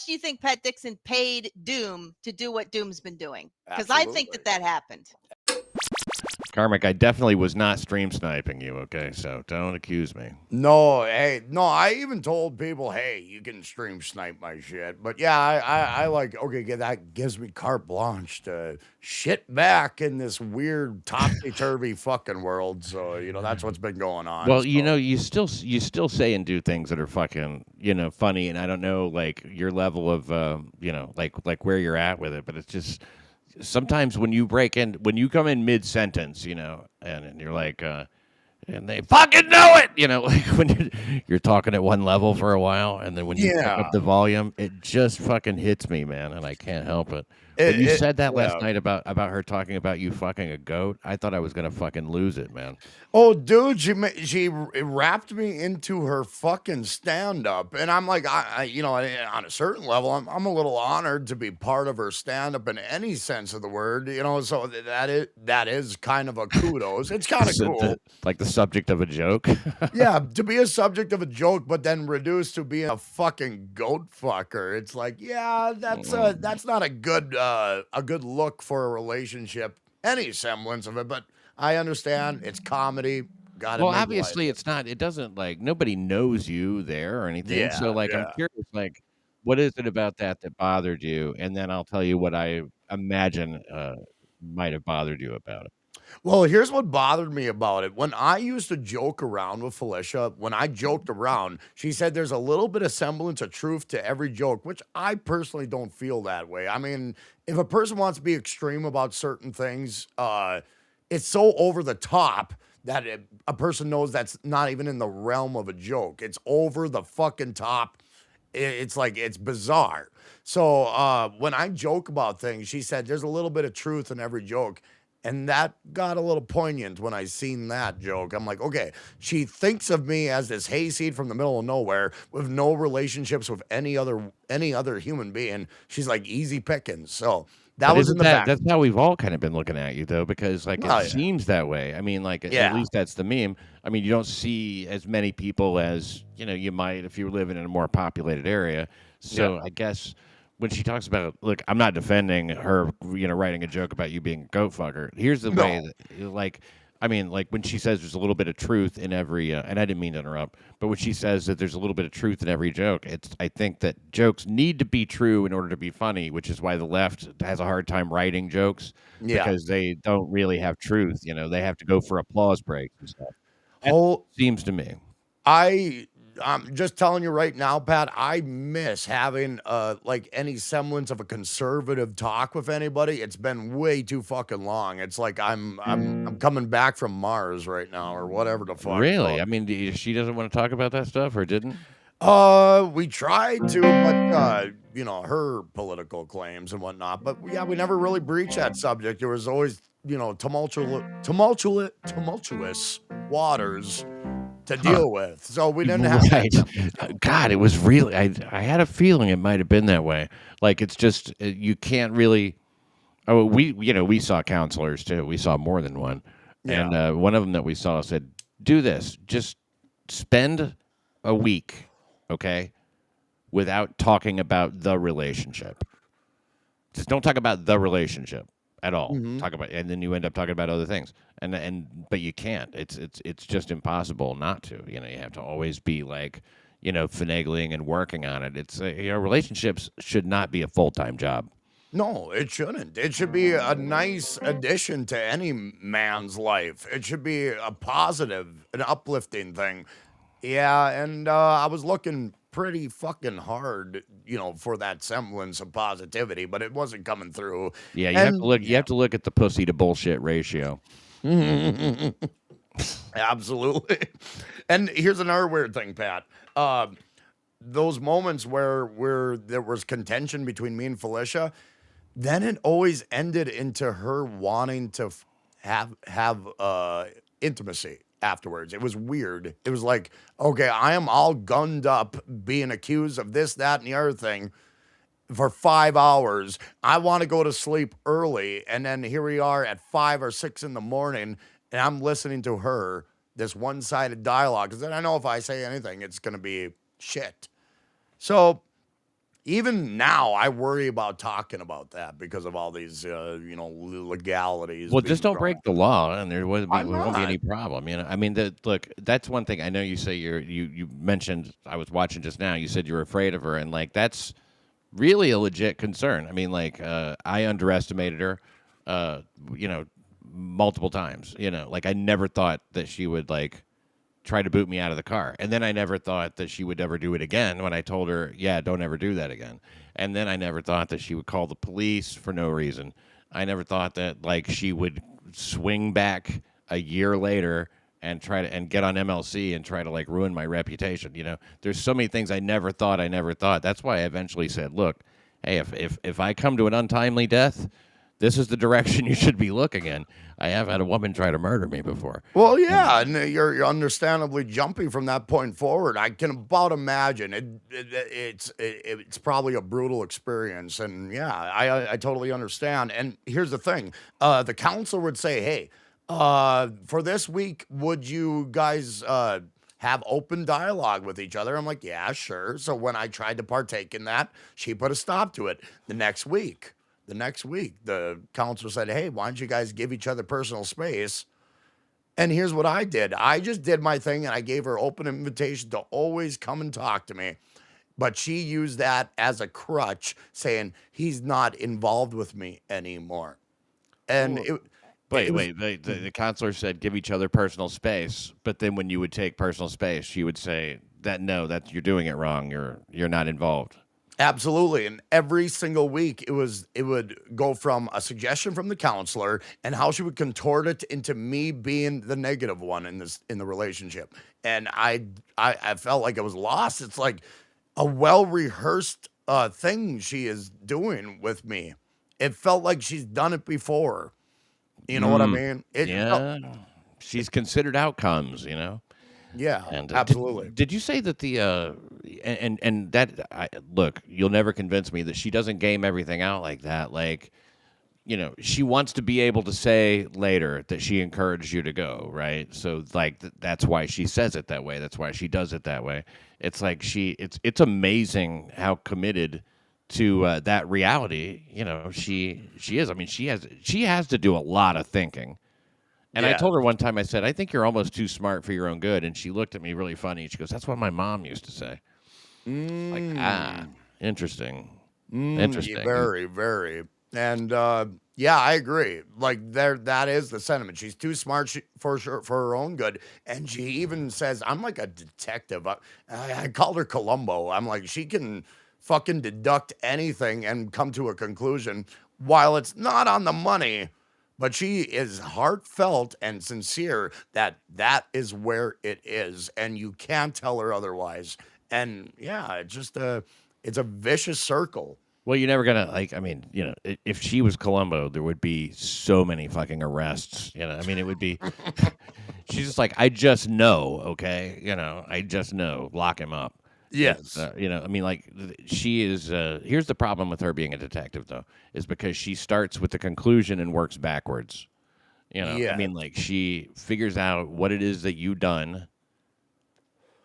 much do you think Pat Dixon paid Doom to do what Doom's been doing? Because I think that happened. Karmicx, I definitely was not stream sniping you, okay? So don't accuse me. No, hey, no, I even told people, hey, you can stream snipe my shit. But yeah, I like, okay, that gives me carte blanche to shit back in this weird topsy-turvy fucking world. So, you know, that's what's been going on. Well, so. you know, you still say and do things that are fucking, you know, funny. And I don't know, like, your level of, you know, like where you're at with it. But it's just... Sometimes when you come in mid-sentence, you know, and you're like, and they fucking know it, you know, like when you're talking at one level for a while, and then when you pick up the volume, it just fucking hits me, man, and I can't help it. When you said that last night about her talking about you fucking a goat, I thought I was gonna fucking lose it, man. Oh, dude, she wrapped me into her fucking stand-up, and I'm like, I you know, on a certain level, I'm a little honored to be part of her stand-up in any sense of the word, you know. So that is kind of a kudos. It's kind of cool, like the subject of a joke. Yeah, to be a subject of a joke, but then reduced to being a fucking goat fucker. It's like, yeah, that's not a good look for a relationship. Any semblance of it, but I understand it's comedy. Well, obviously it's not. It doesn't, like, nobody knows you there or anything. Yeah, so like, I'm curious, like, what is it about that bothered you? And then I'll tell you what I imagine might have bothered you about it. Well, here's what bothered me about it. When I used to joke around with Felicia, when I joked around, she said there's a little bit of semblance of truth to every joke, which I personally don't feel that way. I mean, if a person wants to be extreme about certain things, it's so over the top that a person knows that's not even in the realm of a joke. It's over the fucking top. It's like, it's bizarre. So when I joke about things, she said there's a little bit of truth in every joke. And that got a little poignant when I seen that joke. I'm like, okay, she thinks of me as this hayseed from the middle of nowhere with no relationships with any other human being. She's like easy pickings. So that was in the back. That's how we've all kind of been looking at you, though, because like it seems that way. I mean, like at least that's the meme. I mean, you don't see as many people as, you know, you might if you were living in a more populated area. So I guess when she talks about, look, I'm not defending her, you know, writing a joke about you being a goat fucker. Here's the way that, like, I mean, like when she says there's a little bit of truth in every, and I didn't mean to interrupt, but when she says that there's a little bit of truth in every joke, I think that jokes need to be true in order to be funny, which is why the left has a hard time writing jokes because they don't really have truth. You know, they have to go for applause breaks and stuff. Seems to me. I'm just telling you right now, Pat, I miss having like any semblance of a conservative talk with anybody. It's been way too fucking long. It's like I'm coming back from Mars right now or whatever the fuck. Really? I mean, she doesn't want to talk about that stuff or didn't? We tried to, but you know, her political claims and whatnot. But yeah, we never really breached that subject. There was always, you know, tumultuous waters to deal with. So we didn't have that. God, it was really, I had a feeling it might have been that way. Like, it's just, you can't really, we saw counselors too. We saw more than one. Yeah. And one of them that we saw said, do this, just spend a week, okay, without talking about the relationship. Just don't talk about the relationship at all. Talk about, and then you end up talking about other things, but you can't. It's just impossible not to. You know, you have to always be like, you know, finagling and working on it. It's relationships should not be a full-time job. No, it shouldn't. It should be a nice addition to any man's life. It should be a positive, an uplifting thing. Yeah, and I was looking pretty fucking hard, you know, for that semblance of positivity, but it wasn't coming through. Yeah, you have to look. You have to look at the pussy to bullshit ratio. Absolutely. And here's another weird thing, Pat. Those moments where there was contention between me and Felicia, then it always ended into her wanting to have intimacy afterwards. It was weird. It was like, okay, I am all gunned up being accused of this, that, and the other thing for 5 hours. I want to go to sleep early. And then here we are at 5 or 6 in the morning, and I'm listening to her, this one-sided dialogue. Because then I know if I say anything, it's going to be shit. So even now, I worry about talking about that because of all these, legalities. Well, just don't break the law, and there won't be not? any problem. I mean, look, that's one thing. I know you say you mentioned. I was watching just now. You said you were afraid of her, and like that's really a legit concern. I mean, like I underestimated her, multiple times. Like I never thought that she would like try to boot me out of the car. And then I never thought that she would ever do it again when I told her, yeah, don't ever do that again. And then I never thought that she would call the police for no reason. I never thought that like she would swing back a year later and try to get on MLC and try to like ruin my reputation. There's so many things I never thought. That's why I eventually said, look, hey, if I come to an untimely death, this is the direction you should be looking in. I have had a woman try to murder me before. Well, yeah, and you're understandably jumping from that point forward. I can about imagine it's probably a brutal experience, and yeah, I totally understand. And here's the thing: the counselor would say, "Hey, for this week, would you guys have open dialogue with each other?" I'm like, "Yeah, sure." So when I tried to partake in that, she put a stop to it. The next week, the counselor said, "Hey, why don't you guys give each other personal space?" And here's what I did. I just did my thing, and I gave her open invitation to always come and talk to me. But she used that as a crutch, saying he's not involved with me anymore. And Wait. The counselor said give each other personal space, but then when you would take personal space, she would say that you're doing it wrong. You're not involved. Absolutely. And every single week it would go from a suggestion from the counselor and how she would contort it into me being the negative one in the relationship. And I felt like it was lost. It's like a well-rehearsed thing she is doing with me. It felt like she's done it before. You know what I mean? She's considered outcomes, Yeah, and absolutely. Did you say that look, you'll never convince me that she doesn't game everything out like that. Like, she wants to be able to say later that she encouraged you to go, right? So like that's why she says it that way. That's why she does it that way. It's like it's amazing how committed to that reality, she is. I mean, she has to do a lot of thinking. And I told her one time, I said, I think you're almost too smart for your own good. And she looked at me really funny. She goes, that's what my mom used to say. Like, interesting. Interesting. Very, very. And yeah, I agree. Like that is the sentiment. She's too smart for her own good. And she even says, I'm like a detective. I called her Columbo. I'm like, she can fucking deduct anything and come to a conclusion while it's not on the money. But she is heartfelt and sincere that is where it is, and you can't tell her otherwise. And yeah, it's a vicious circle. Well, you're never gonna if she was Columbo, there would be so many fucking arrests. I mean, it would be. She's just like, I just know, okay, I just know, lock him up. Yes. I mean, like, she is, here's the problem with her being a detective, though, is because she starts with the conclusion and works backwards. I mean, like, she figures out what it is that you've done,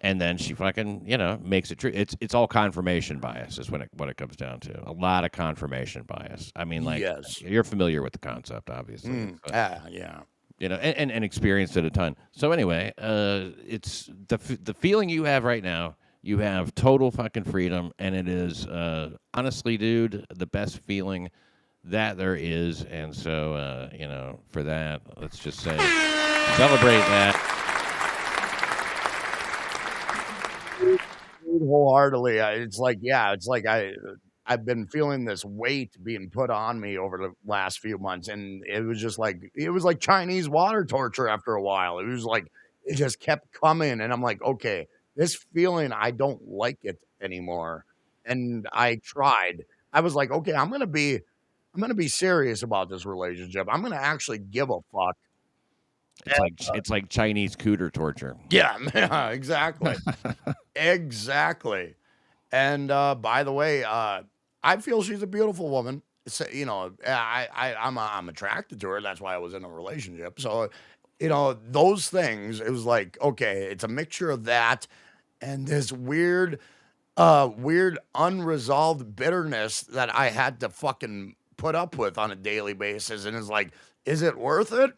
and then she fucking, makes it true. It's all confirmation bias is what it comes down to. A lot of confirmation bias. I mean, like, you're familiar with the concept, obviously. Yeah. And experienced it a ton. So anyway, it's the feeling you have right now. You have total fucking freedom, and it is, honestly, dude, the best feeling that there is. And so, for that, let's just say, celebrate that. Wholeheartedly. It's like I've been feeling this weight being put on me over the last few months, and it was like Chinese water torture after a while. It was like, it just kept coming, and I'm like, okay, this feeling, I don't like it anymore. And I tried. I was like, okay, I'm gonna be serious about this relationship. I'm gonna actually give a fuck. It's like Chinese cooter torture. Yeah, exactly. Exactly. And by the way, I feel she's a beautiful woman. So, I'm attracted to her. That's why I was in a relationship. So, those things, it was like, okay, it's a mixture of that and this weird weird unresolved bitterness that I had to fucking put up with on a daily basis. And it's like, is it worth it?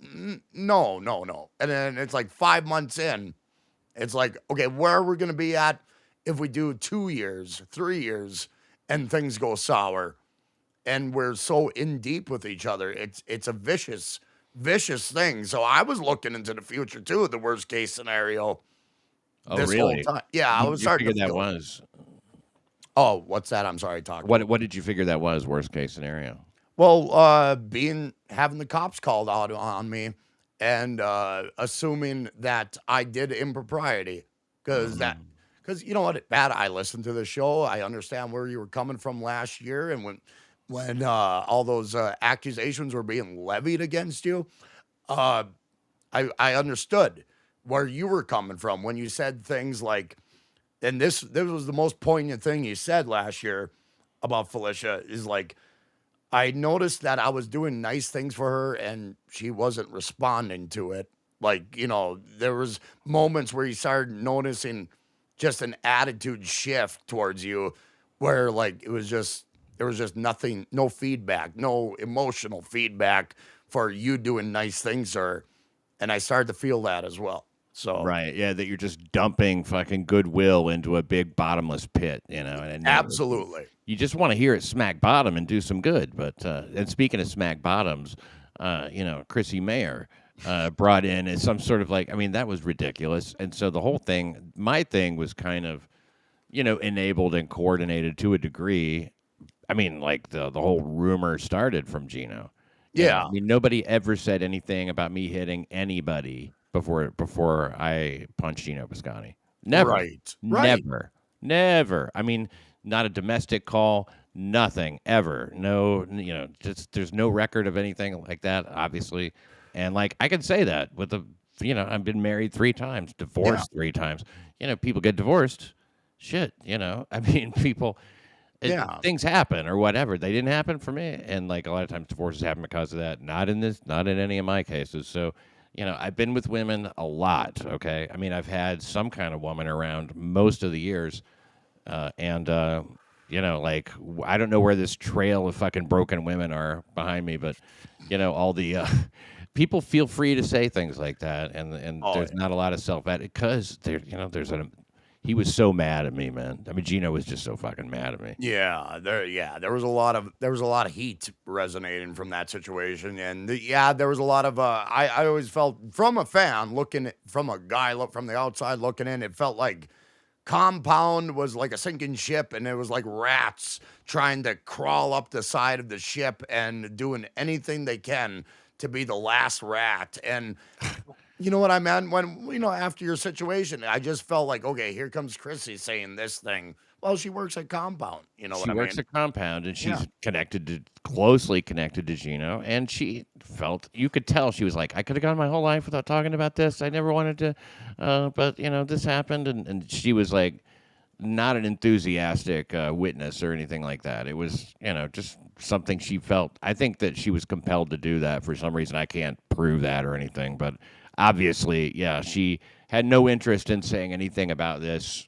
No, no, no. And then it's like 5 months in, it's like, okay, where are we going to be at if we do 2 years, 3 years, and things go sour? And we're so in deep with each other. It's a vicious, vicious thing. So I was looking into the future too, the worst case scenario. Oh, this really? whole time. Yeah, I was starting to figure that feel was. Oh, what's that? I'm sorry, talk. What did you figure that was, worst case scenario? Well, having the cops called out on me and assuming that I did impropriety because you know what, Pat, I listened to the show. I understand where you were coming from last year, and when all those accusations were being levied against you, uh, I understood where you were coming from when you said things like, and this was the most poignant thing you said last year about Felicia is like, I noticed that I was doing nice things for her and she wasn't responding to it. Like, you know, there was moments where you started noticing just an attitude shift towards you where like there was just nothing, no feedback, no emotional feedback for you doing nice things to her. And I started to feel that as well. So right, yeah, that you're just dumping fucking goodwill into a big bottomless pit, you know. And absolutely, you just want to hear it smack bottom and do some good. But and speaking of smack bottoms, you know, Chrissy Mayer brought in as some sort of like, I mean, that was ridiculous. And so the whole thing, my thing was kind of, you know, enabled and coordinated to a degree. I mean, like the whole rumor started from Gino. Yeah, I mean, nobody ever said anything about me hitting anybody before I punched Gino Biscotti. Never. Right. Never. I mean, not a domestic call, nothing ever. No, you know, just there's no record of anything like that, obviously. And like I can say that with you know, I've been married 3 times, divorced 3 times. You know, people get divorced. Shit, you know. I mean, people things happen or whatever. They didn't happen for me. And like a lot of times divorces happen because of that. Not in any of my cases. So you know, I've been with women a lot, okay? I mean, I've had some kind of woman around most of the years, and, you know, like, I don't know where this trail of fucking broken women are behind me, but, you know, all the people feel free to say things like that, and there's not a lot of self-edit, because, you know, he was so mad at me, man. I mean, Gino was just so fucking mad at me. Yeah, there was a lot of heat resonating from that situation, and there was a lot of I always felt from a fan looking from a guy from the outside looking in, it felt like Compound was like a sinking ship, and it was like rats trying to crawl up the side of the ship and doing anything they can to be the last rat. And you know what I meant? When, you know, after your situation, I just felt like, okay, here comes Chrissy saying this thing. Well, she works at Compound. You know what I mean? She works at Compound, and she's closely connected to Gino. And she felt, you could tell, she was like, I could have gone my whole life without talking about this. I never wanted to, but, you know, this happened. And she was like, not an enthusiastic witness or anything like that. It was, you know, just something she felt. I think that she was compelled to do that for some reason. I can't prove that or anything, but obviously, yeah, she had no interest in saying anything about this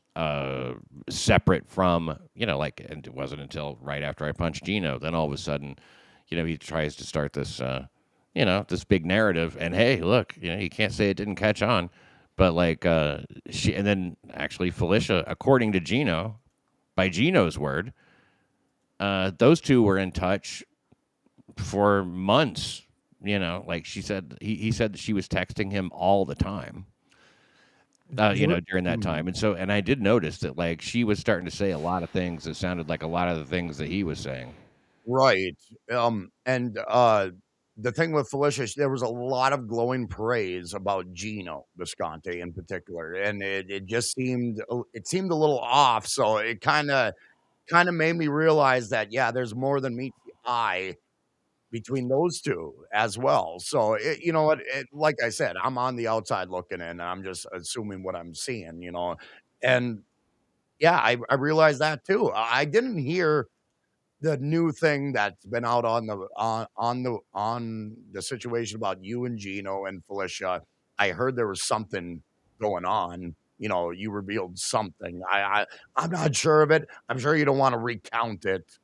separate from, you know, like, and it wasn't until right after I punched Gino, then all of a sudden, you know, he tries to start this, you know, this big narrative. And hey, look, you know, you can't say it didn't catch on, but like, and then actually Felicia, according to Gino, by Gino's word, those two were in touch for months. You know, like she said, he said that she was texting him all the time, you know, during that time. And I did notice that, like, she was starting to say a lot of things that sounded like a lot of the things that he was saying. Right. And the thing with Felicia, there was a lot of glowing praise about Gino Visconti in particular. And it just seemed, a little off. So it kind of made me realize that, yeah, there's more than meets the eye between those two as well. So, you know what, like I said, I'm on the outside looking in, and I'm just assuming what I'm seeing, you know. And yeah, I realized that too. I didn't hear the new thing that's been out on the situation about you and Gino and Felicia. I heard there was something going on you revealed something. I'm not sure of it. I'm sure you don't want to recount it.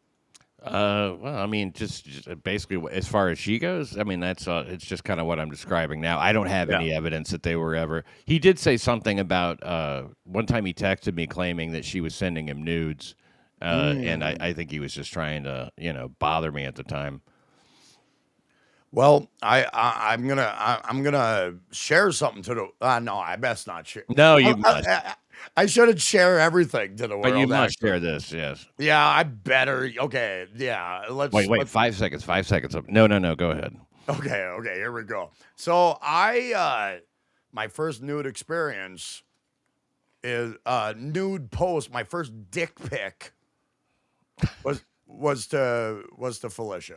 Well, I mean, just basically as far as she goes, I mean, it's just kind of what I'm describing now. I don't have any evidence that they were ever. He did say something about one time he texted me claiming that she was sending him nudes, and I think he was just trying to, bother me at the time. Well, I'm gonna share something to the. No, I best not share. No, you must. I shouldn't share everything to the world. But you must share this, yes. Yeah, I better. Okay, yeah. Wait. 5 seconds. 5 seconds. No. Go ahead. Okay. Here we go. So my first nude experience is nude post. My first dick pic was to Felicia.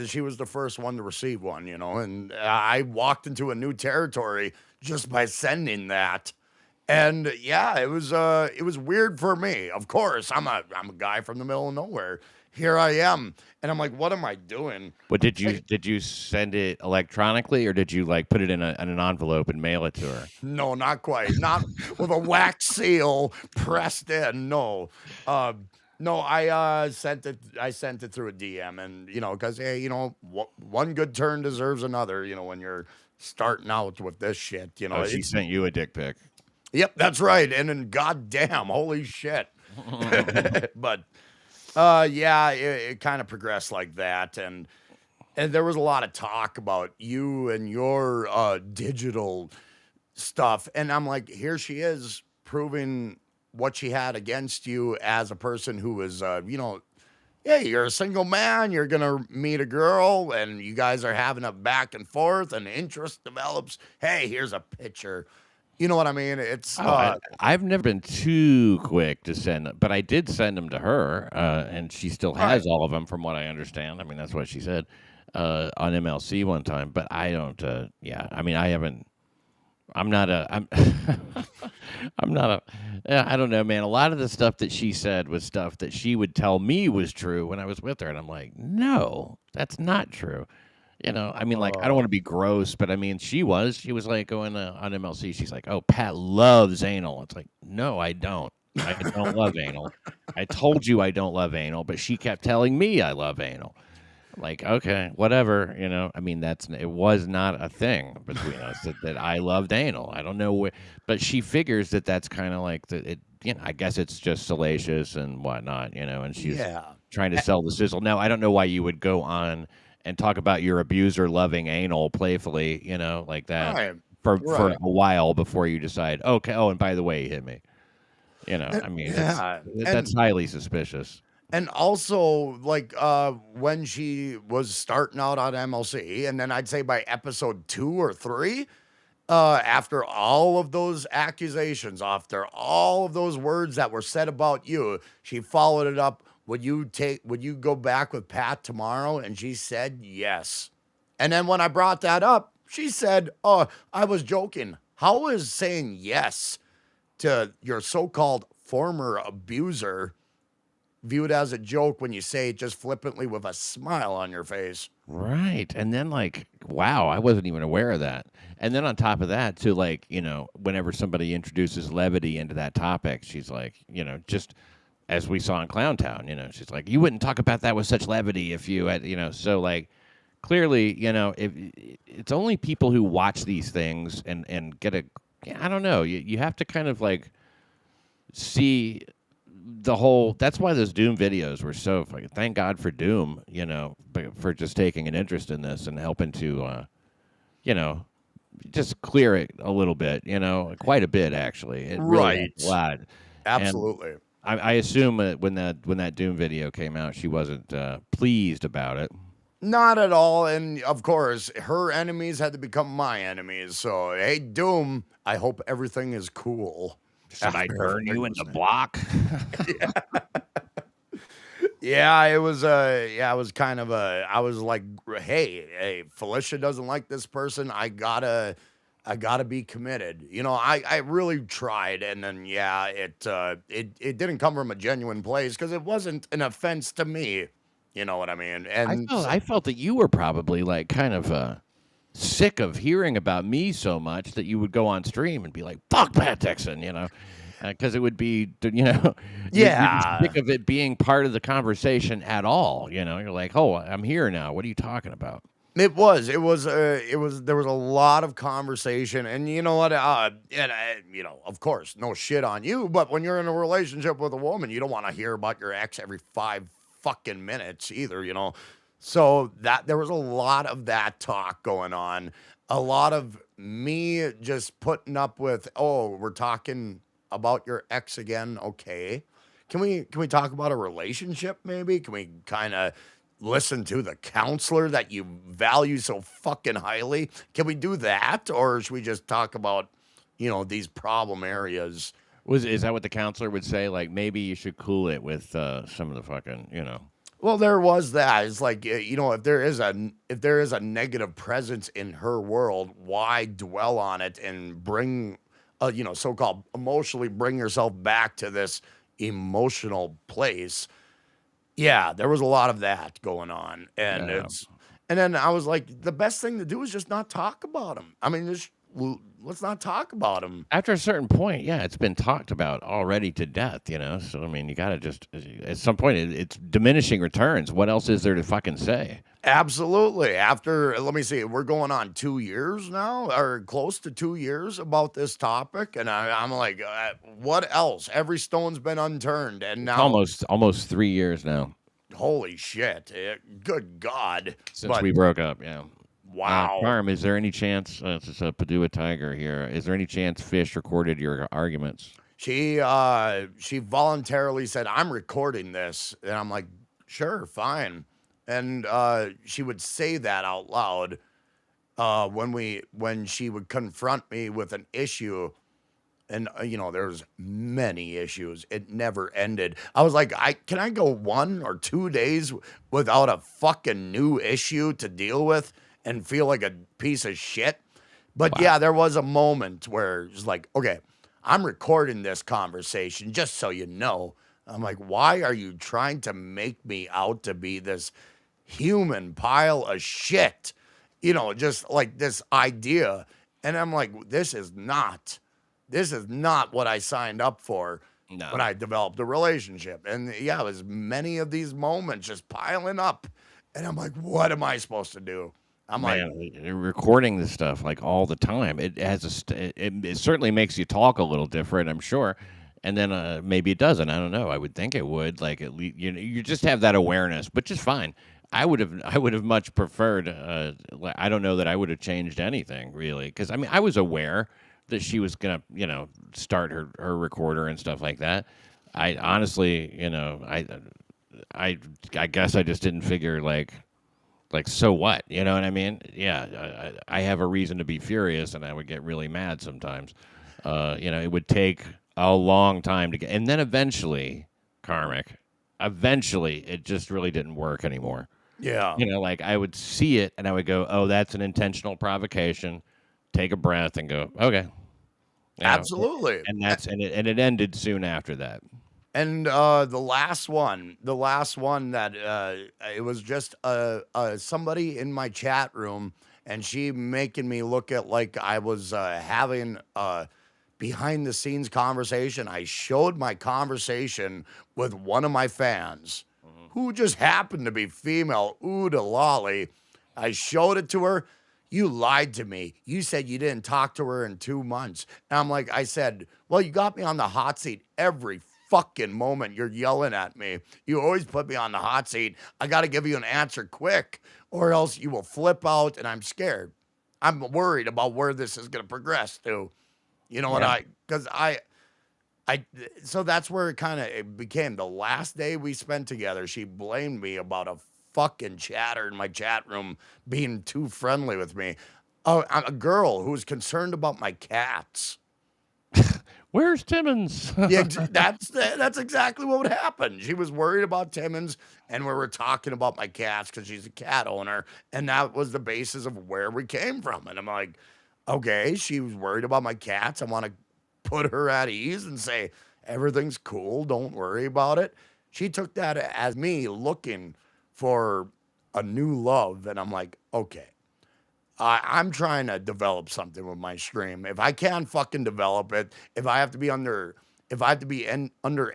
She was the first one to receive one, and I walked into a new territory just by sending that. And yeah, it was weird for me. Of course, I'm a guy from the middle of nowhere. Here I am, and I'm like, what am I doing? But did you send it electronically, or did you like put it in an envelope and mail it to her? No, not quite. Not with a wax seal pressed in. No. No, I sent it. I sent it through a DM, and because hey, one good turn deserves another. When you're starting out with this shit, she sent you a dick pic. Yep, that's right. And then, goddamn, holy shit. But yeah, it kind of progressed like that, and there was a lot of talk about you and your digital stuff, and I'm like, here she is proving what she had against you as a person who was, hey, you're a single man, you're going to meet a girl, and you guys are having a back and forth, and interest develops. Hey, here's a picture. You know what I mean? It's. I've never been too quick to send them, but I did send them to her, and she still has all of them, from what I understand. I mean, that's what she said on MLC one time, but I don't. I mean, I haven't. I'm not a. I don't know, man. A lot of the stuff that she said was stuff that she would tell me was true when I was with her, and I'm like, no, that's not true. I mean, like, I don't want to be gross, but I mean, she was like going on MLC. She's like, oh, Pat loves anal. It's like, no, I don't. I don't love anal. I told you I don't love anal, but she kept telling me I love anal. Like, okay, whatever, I mean, it was not a thing between us that I loved anal. I don't know but she figures that that's kind of like I guess it's just salacious and whatnot, and she's trying to sell the sizzle. Now, I don't know why you would go on and talk about your abuser loving anal playfully, like that for a while before you decide, okay, oh, and by the way, he hit me. I mean, that's highly suspicious. And also, like, when she was starting out on MLC, and then I'd say by episode 2 or 3, after all of those accusations, after all of those words that were said about you, she followed it up. Would you go back with Pat tomorrow? And she said yes. And then when I brought that up, she said, oh, I was joking. How is saying yes to your so-called former abuser viewed as a joke when you say it just flippantly with a smile on your face? Right. And then, like, wow, I wasn't even aware of that. And then on top of that, too, like, whenever somebody introduces levity into that topic, she's like, just as we saw in Clowntown, she's like, you wouldn't talk about that with such levity if you had, so, like, clearly, if it's only people who watch these things and get I don't know, you have to kind of, like, see the whole. That's why those Doom videos were so. Thank God for Doom, for just taking an interest in this and helping to, just clear it a little bit. Quite a bit actually. It really a lot. Absolutely. And I assume when that Doom video came out, she wasn't pleased about it. Not at all. And of course, her enemies had to become my enemies. So hey, Doom, I hope everything is cool. Should I turn you into block? Yeah, it was kind of I was like, hey, Felicia doesn't like this person. I gotta be committed. I really tried, and then it didn't come from a genuine place because it wasn't an offense to me. You know what I mean? And I felt that you were probably like kind of sick of hearing about me so much that you would go on stream and be like, "Fuck Pat Dixon," because it would be, you're just sick of it being part of the conversation at all. You're like, "Oh, I'm here now. What are you talking about?" There was a lot of conversation, and you know what, of course, no shit on you, but when you're in a relationship with a woman, you don't want to hear about your ex every 5 fucking minutes either, So that there was a lot of that talk going on, a lot of me just putting up with, oh, we're talking about your ex again, okay. Can we talk about a relationship maybe? Can we kind of listen to the counselor that you value so fucking highly? Can we do that? Or should we just talk about, these problem areas? Is that what the counselor would say? Like, maybe you should cool it with some of the fucking. Well, there was that. It's like, if there is a negative presence in her world, why dwell on it and bring, so-called emotionally bring yourself back to this emotional place? Yeah, there was a lot of that going on, and and then I was like, the best thing to do is just not talk about him. I mean, let's not talk about him. After a certain point, yeah, it's been talked about already to death, So, I mean, you got to just, at some point, it's diminishing returns. What else is there to fucking say? Absolutely. After, let me see, we're going on 2 years now, or close to 2 years about this topic, and I'm like, what else? Every stone's been unturned, and now almost 3 years now. Holy shit! Good God! Since we broke up, yeah. Wow. Carm, is there any chance? This is a Padua Tiger here. Is there any chance Fish recorded your arguments? She voluntarily said, "I'm recording this," and I'm like, "Sure, fine." And she would say that out loud when she would confront me with an issue, and there's many issues. It never ended. I was like, can I go 1 or 2 days without a fucking new issue to deal with and feel like a piece of shit? But wow. Yeah, there was a moment where it was like, okay, I'm recording this conversation just so you know. I'm like, why are you trying to make me out to be this human pile of shit? Just like this idea. And I'm like, this is not what I signed up for when I developed a relationship. And yeah, it was many of these moments just piling up. And I'm like, what am I supposed to do? Recording this stuff like all the time. It has it certainly makes you talk a little different, I'm sure. And then maybe it doesn't. I don't know. I would think it would. Like at least you just have that awareness, which is fine. I would have much preferred. I don't know that I would have changed anything really, because I mean I was aware that she was gonna start her recorder and stuff like that. I honestly I guess I just didn't figure like so what, you know what I mean? Yeah, I have a reason to be furious, and I would get really mad sometimes. It would take a long time to get, and then eventually, it just really didn't work anymore. Yeah, like I would see it, and I would go, "Oh, that's an intentional provocation." Take a breath and go, "Okay." Absolutely, and it ended soon after that. And the last one that it was just somebody in my chat room, and she making me look at like I was having a behind the scenes conversation. I showed my conversation with one of my fans who just happened to be female. Ooh, da lolly. I showed it to her. You lied to me. You said you didn't talk to her in 2 months. And I'm like, I said, well, you got me on the hot seat every fucking moment you're yelling at me. You always put me on the hot seat. I got to give you an answer quick, or else you will flip out, and I'm scared. I'm worried about where this is going to progress to. You know what so that's where it became the last day we spent together. She blamed me about a fucking chatter in my chat room being too friendly with me. Oh, I'm a girl who's concerned about my cats. Where's Timmons? Yeah, that's exactly what would happen. She was worried about Timmons, and we were talking about my cats because she's a cat owner, and that was the basis of where we came from. And I'm like, okay, she was worried about my cats. I want to put her at ease and say, everything's cool. Don't worry about it. She took that as me looking for a new love, and I'm like, okay. I'm trying to develop something with my stream. If I can't fucking develop it, if I have to be under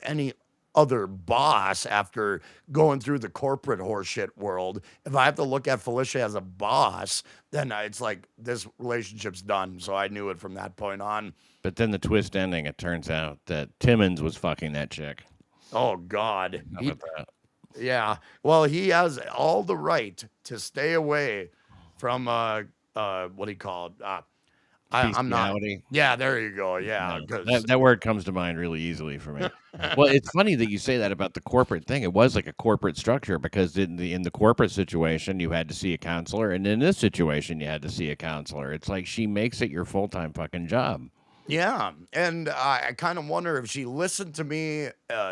any other boss after going through the corporate horseshit world, if I have to look at Felicia as a boss, then it's like this relationship's done. So I knew it from that point on. But then the twist ending, it turns out that Timmons was fucking that chick. Oh, God. Yeah. Well, he has all the right to stay away from, what do you call it? I'm not. Yeah, there you go. Yeah. No, that word comes to mind really easily for me. Well, it's funny that you say that about the corporate thing. It was like a corporate structure because in the corporate situation, you had to see a counselor. And in this situation, you had to see a counselor. It's like she makes it your full-time fucking job. Yeah, and I kind of wonder if she listened to me,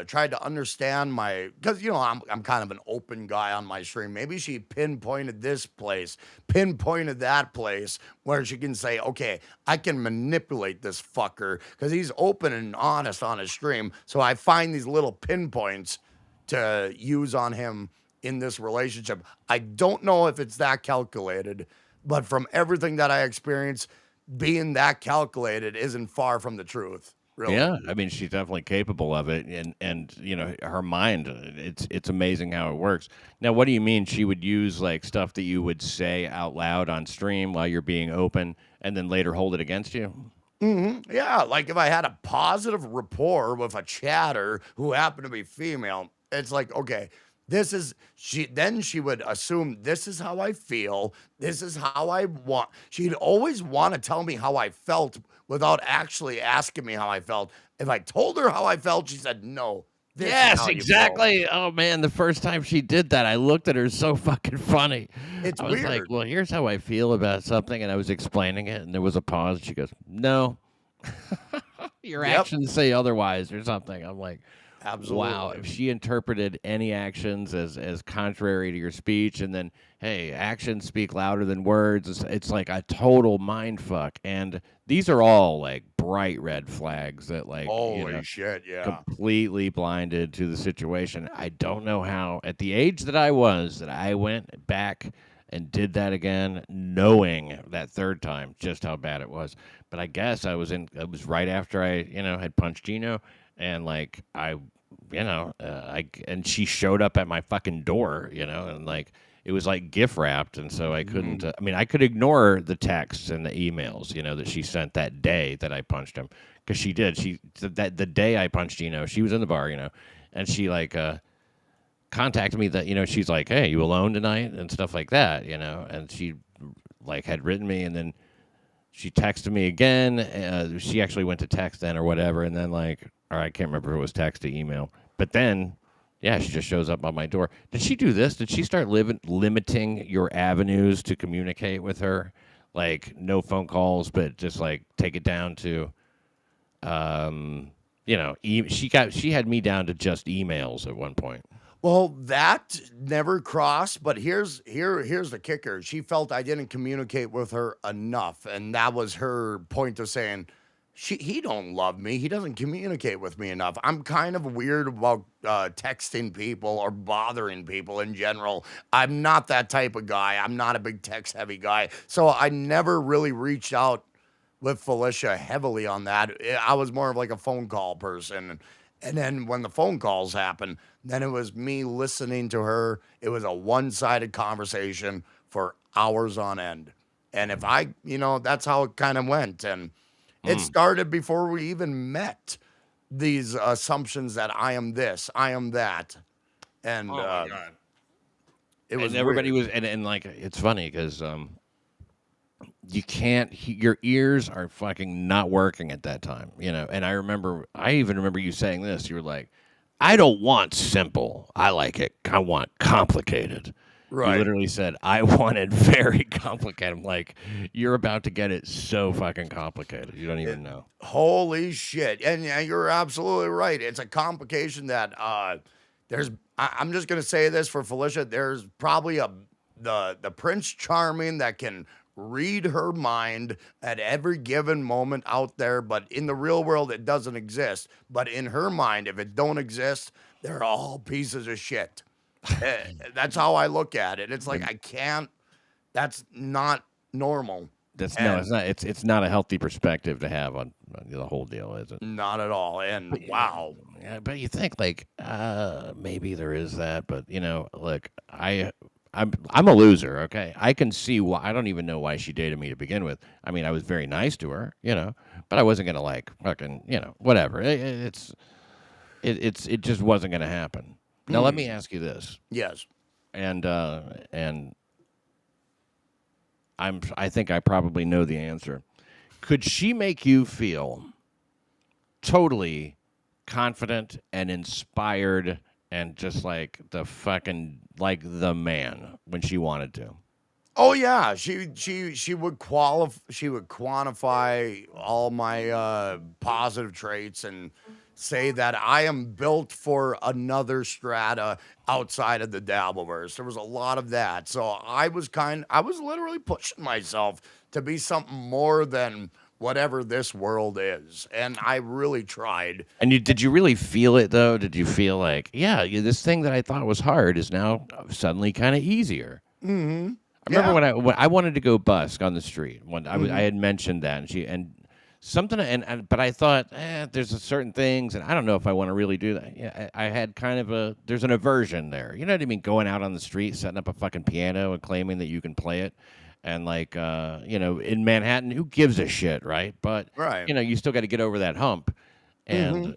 tried to understand because I'm kind of an open guy on my stream. Maybe she pinpointed this place, pinpointed that place, where she can say, okay, I can manipulate this fucker because he's open and honest on his stream. So I find these little pinpoints to use on him in this relationship. I don't know if it's that calculated, but from everything that I experienced, being that calculated isn't far from the truth. Really. Yeah, I mean, she's definitely capable of it, and her mind, it's amazing how it works. Now, what do you mean she would use like stuff that you would say out loud on stream while you're being open, and then later hold it against you? Mm-hmm. Yeah, like if I had a positive rapport with a chatter who happened to be female, it's like, okay, then she would assume this is how I feel. This is how I want. She'd always want to tell me how I felt without actually asking me how I felt. If I told her how I felt, she said, no. Yes, exactly. Oh man, the first time she did that, I looked at her so fucking funny. I was like, well, here's how I feel about something. And I was explaining it and there was a pause. She goes, no, your actions say otherwise or something. I'm like, absolutely. Wow, if she interpreted any actions as contrary to your speech, and then, hey, actions speak louder than words, it's like a total mind fuck. And these are all like bright red flags that like, holy shit, yeah, completely blinded to the situation. I don't know how, at the age that I was, that I went back and did that again, knowing that third time just how bad it was. But I guess it was right after I, had punched Gino. And like and she showed up at my fucking door, and like it was like gift wrapped, and so I couldn't. I mean, I could ignore the texts and the emails, that she sent that day that I punched him, because she did. That the day I punched Gino, she was in the bar, and she like contacted me that she's like, hey, you alone tonight and stuff like that, and she like had written me, and then she texted me again. She actually went to text then or whatever, and then like. Or I can't remember if it was text or email. But then, yeah, she just shows up on my door. Did she do this? Did she start limiting your avenues to communicate with her? Like, no phone calls, but just, like, take it down to, she had me down to just emails at one point. Well, that never crossed, but here's the kicker. She felt I didn't communicate with her enough, and that was her point of saying, he don't love me. He doesn't communicate with me enough. I'm kind of weird about texting people or bothering people in general. I'm not that type of guy. I'm not a big text heavy guy. So I never really reached out with Felicia heavily on that. I was more of like a phone call person. And then when the phone calls happened, then it was me listening to her. It was a one-sided conversation for hours on end. And if that's how it kind of went. And it started before we even met, these assumptions that I am this, I am that. And my God. It was everybody weird. was and like it's funny because you can't your ears are fucking not working at that time, and I even remember you saying this. You were like, I don't want simple, I like it, I want complicated. Right. You literally said, I want it very complicated. I'm like, you're about to get it so fucking complicated. You don't even know. Holy shit. And you're absolutely right. It's a complication that I'm just going to say this for Felicia. There's probably the Prince Charming that can read her mind at every given moment out there. But in the real world, it doesn't exist. But in her mind, if it don't exist, they're all pieces of shit. That's how I look at it. It's like, I can't, that's not normal. It's not. It's not a healthy perspective to have on the whole deal, is it? Not at all. And wow. Yeah, but you think like maybe there is that, but look, I'm a loser. Okay, I can see why. I don't even know why she dated me to begin with. I mean, I was very nice to her, but I wasn't gonna like fucking, whatever. It just wasn't gonna happen. Now let me ask you this. Yes. And I think I probably know the answer. Could she make you feel totally confident and inspired and just like the man when she wanted to? Oh yeah, she would quantify all my positive traits and say that I am built for another strata outside of the Dabbleverse. There was a lot of that. So I was literally pushing myself to be something more than whatever this world is. And I really tried. And did you really feel it though? Did you feel like, this thing that I thought was hard is now suddenly kind of easier? Mm-hmm. I remember when I wanted to go busk on the street. When I had mentioned that, but I thought, there's certain things, and I don't know if I want to really do that. Yeah, I had kind of there's an aversion there. You know what I mean? Going out on the street, setting up a fucking piano and claiming that you can play it. And like, in Manhattan, who gives a shit, right? But, you still got to get over that hump. And,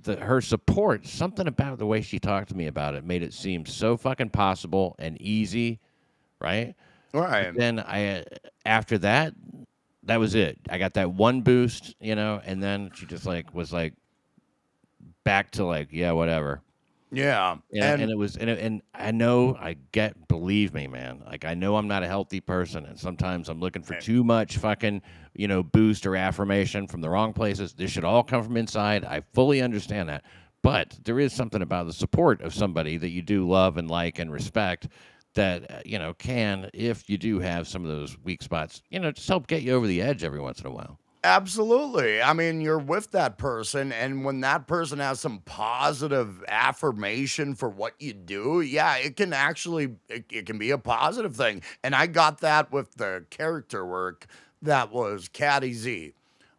her support, something about the way she talked to me about it made it seem so fucking possible and easy, right? Right. But then after that was it. I got that one boost, and then she just was back to whatever. Yeah. And it was, and I know believe me, man, like I know I'm not a healthy person, and sometimes I'm looking for too much fucking, boost or affirmation from the wrong places. This should all come from inside. I fully understand that. But there is something about the support of somebody that you do love and like and respect that, can, if you do have some of those weak spots, just help get you over the edge every once in a while. Absolutely. I mean, you're with that person, and when that person has some positive affirmation for what you do, it can actually, it can be a positive thing. And I got that with the character work that was Caddy Z.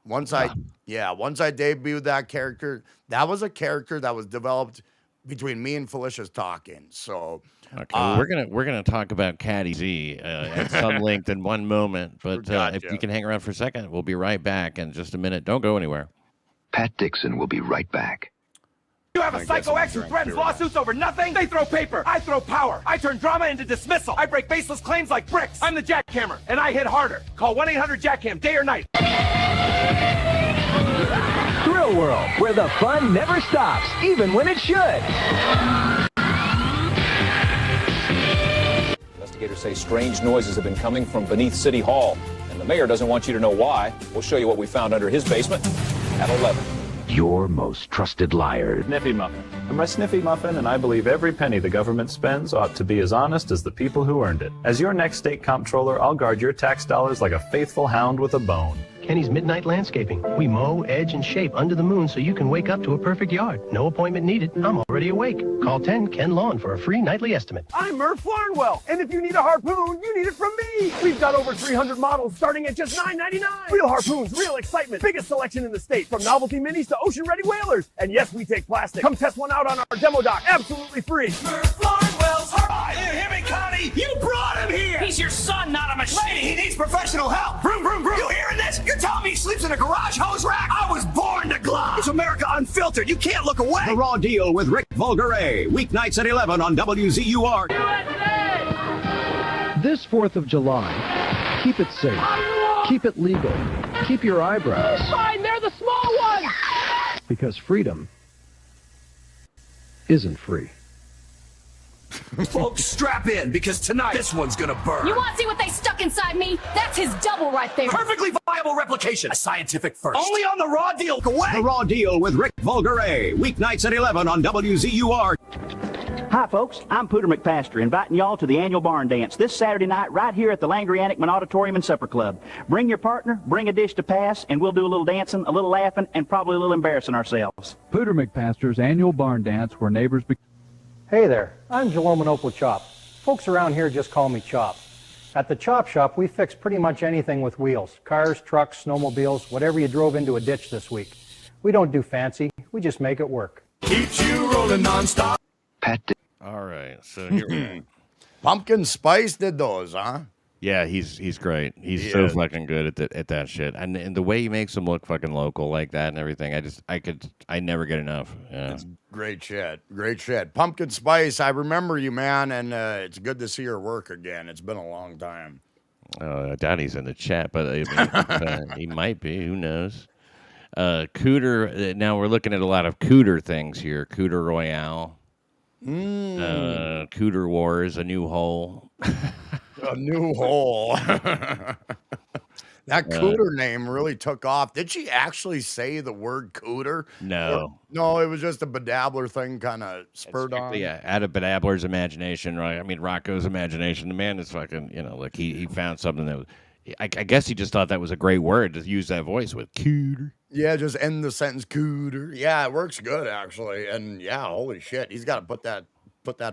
Once I debuted that character, that was a character that was developed between me and Felicia's talking. So okay, we're gonna talk about Caddy Z at some length in one moment, but if you can hang around for a second, we'll be right back in just a minute. Don't go anywhere. Pat Dixon will be right back. You have a Psycho X who threatens lawsuits over nothing? They throw paper. I throw power. I turn drama into dismissal. I break baseless claims like bricks. I'm the jackhammer, and I hit harder. Call 1-800-JACKHAM, day or night. Thrill World, where the fun never stops, even when it should. Investigators say strange noises have been coming from beneath City Hall, and the mayor doesn't want you to know why. We'll show you what we found under his basement at 11. Your most trusted liar. Sniffy Muffin. I'm a Sniffy Muffin, and I believe every penny the government spends ought to be as honest as the people who earned it. As your next state comptroller, I'll guard your tax dollars like a faithful hound with a bone. Kenny's Midnight Landscaping. We mow, edge, and shape under the moon so you can wake up to a perfect yard. No appointment needed. I'm already awake. Call 10 Ken Lawn for a free nightly estimate. I'm Murph Farnwell, and if you need a harpoon, you need it from me. We've got over 300 models starting at just $9.99. Real harpoons, real excitement. Biggest selection in the state, from novelty minis to ocean-ready whalers. And yes, we take plastic. Come test one out on our demo dock, absolutely free. Murph Farnwell's harpoon. You hear me, Connie? You brought him here. He's your son, not a machine. Lady, he needs professional help. Vroom, vroom, vroom. You hearing this? You're telling me he sleeps in a garage hose rack? I was born to glide. It's America Unfiltered. You can't look away. The Raw Deal with Rick Vulgaray. Weeknights at 11 on WZUR. USA! This 4th of July, keep it safe. Keep it legal. Keep your eyebrows. Fine, they're the small ones. Because freedom isn't free. Folks, strap in, because tonight, this one's gonna burn. You want to see what they stuck inside me? That's his double right there. Perfectly viable replication. A scientific first. Only on The Raw Deal. Go away. The Raw Deal with Rick Vulgaray. Weeknights at 11 on WZUR. Hi, folks. I'm Pooter McPaster, inviting y'all to the annual barn dance this Saturday night right here at the Langry-Annickman Auditorium and Supper Club. Bring your partner, bring a dish to pass, and we'll do a little dancing, a little laughing, and probably a little embarrassing ourselves. Pooter McPaster's annual barn dance where neighbors... Hey there, I'm Jalome Opal Chop. Folks around here just call me Chop. At the Chop Shop, we fix pretty much anything with wheels. Cars, trucks, snowmobiles, whatever you drove into a ditch this week. We don't do fancy, we just make it work. Keeps you rolling nonstop. All right, so here Pumpkin Spice did those, huh? Yeah, he's great. He's so fucking good at that shit, and the way he makes them look fucking local like that and everything. I never get enough. Yeah. It's great shit. Great shit. Pumpkin Spice, I remember you, man, and it's good to see your work again. It's been a long time. I doubt he's in the chat, but I mean, he might be. Who knows? Cooter. Now we're looking at a lot of Cooter things here. Cooter Royale. Cooter Wars, a new hole. A new hole. That Cooter name really took off. Did she actually say the word Cooter? No. No, it was just a bedabbler thing kind of spurred on. Yeah, out of bedabbler's imagination, right? I mean, Rocco's imagination. The man is fucking, look, he found something that was, I guess he just thought that was a great word to use that voice with. Cooter. Yeah, just end the sentence, Cooter. Yeah, it works good, actually. And yeah, holy shit. He's got to put that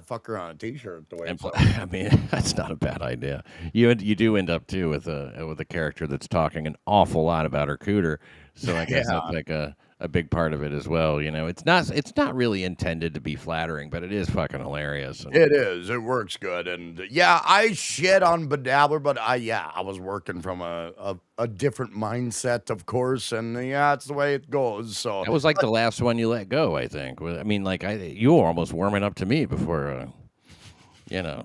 fucker on a T-shirt the way it's I mean, that's not a bad idea. You do end up too with a character that's talking an awful lot about her cooter. So I guess that's like a big part of it as well. It's not really intended to be flattering, but it is fucking hilarious. It is. It works good. And yeah, I shit on bedabbler, but I was working from a different mindset, of course, and yeah, it's the way it goes. So that was like the last one you let go, I think. I mean, like you were almost warming up to me before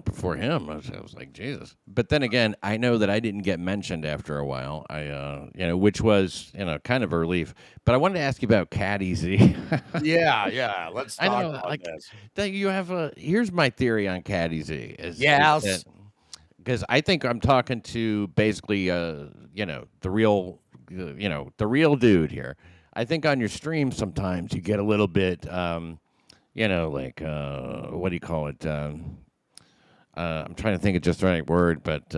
before him. I was like, Jesus. But then again, I know that I didn't get mentioned after a while. Which was kind of a relief. But I wanted to ask you about Caddy Z. yeah. Let's talk about this. That you have here's my theory on Caddy Z. Because I think I'm talking to basically, the real dude here. I think on your stream sometimes you get a little bit, what do you call it? I'm trying to think of just the right word, but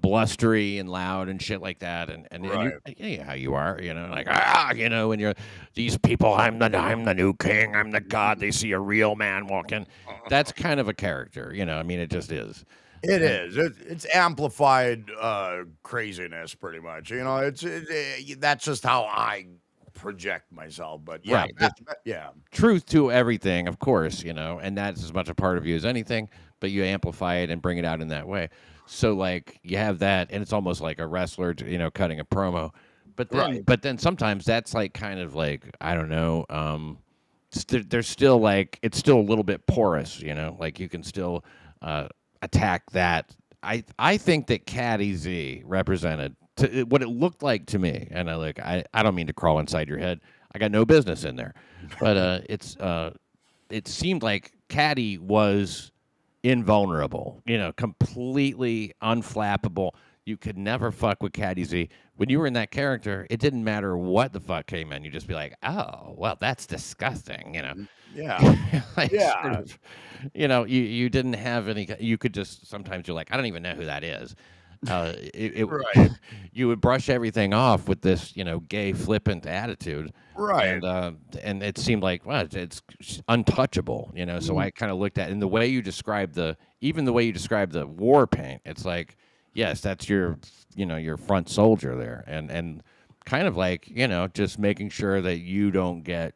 blustery and loud and shit like that, and how you are, when you're these people, I'm the new king, I'm the god. They see a real man walking. That's kind of a character, I mean, it just is. It is. It's amplified craziness, pretty much. That's just how I project myself. But yeah, right. Truth to everything, of course, and that's as much a part of you as anything. But you amplify it and bring it out in that way. So like you have that, and it's almost like a wrestler, cutting a promo. But then sometimes that's like kind of like I don't know. There's still like it's still a little bit porous, like you can still attack that. I think that Caddy Z represented what it looked like to me, and I don't mean to crawl inside your head. I got no business in there, but it seemed like Caddy was invulnerable, completely unflappable. You could never fuck with Caddy Z. When you were in that character, it didn't matter what the fuck came in. You'd just be like, oh, well, that's disgusting, Yeah. Sort of, you didn't have any, you could just, sometimes you're like, I don't even know who that is. Right. You would brush everything off with this, gay, flippant attitude. Right. And it seemed like, well, it's untouchable, So I kind of looked at, and the way you describe the war paint, it's like, yes, that's your front soldier there. And kind of like, just making sure that you don't get,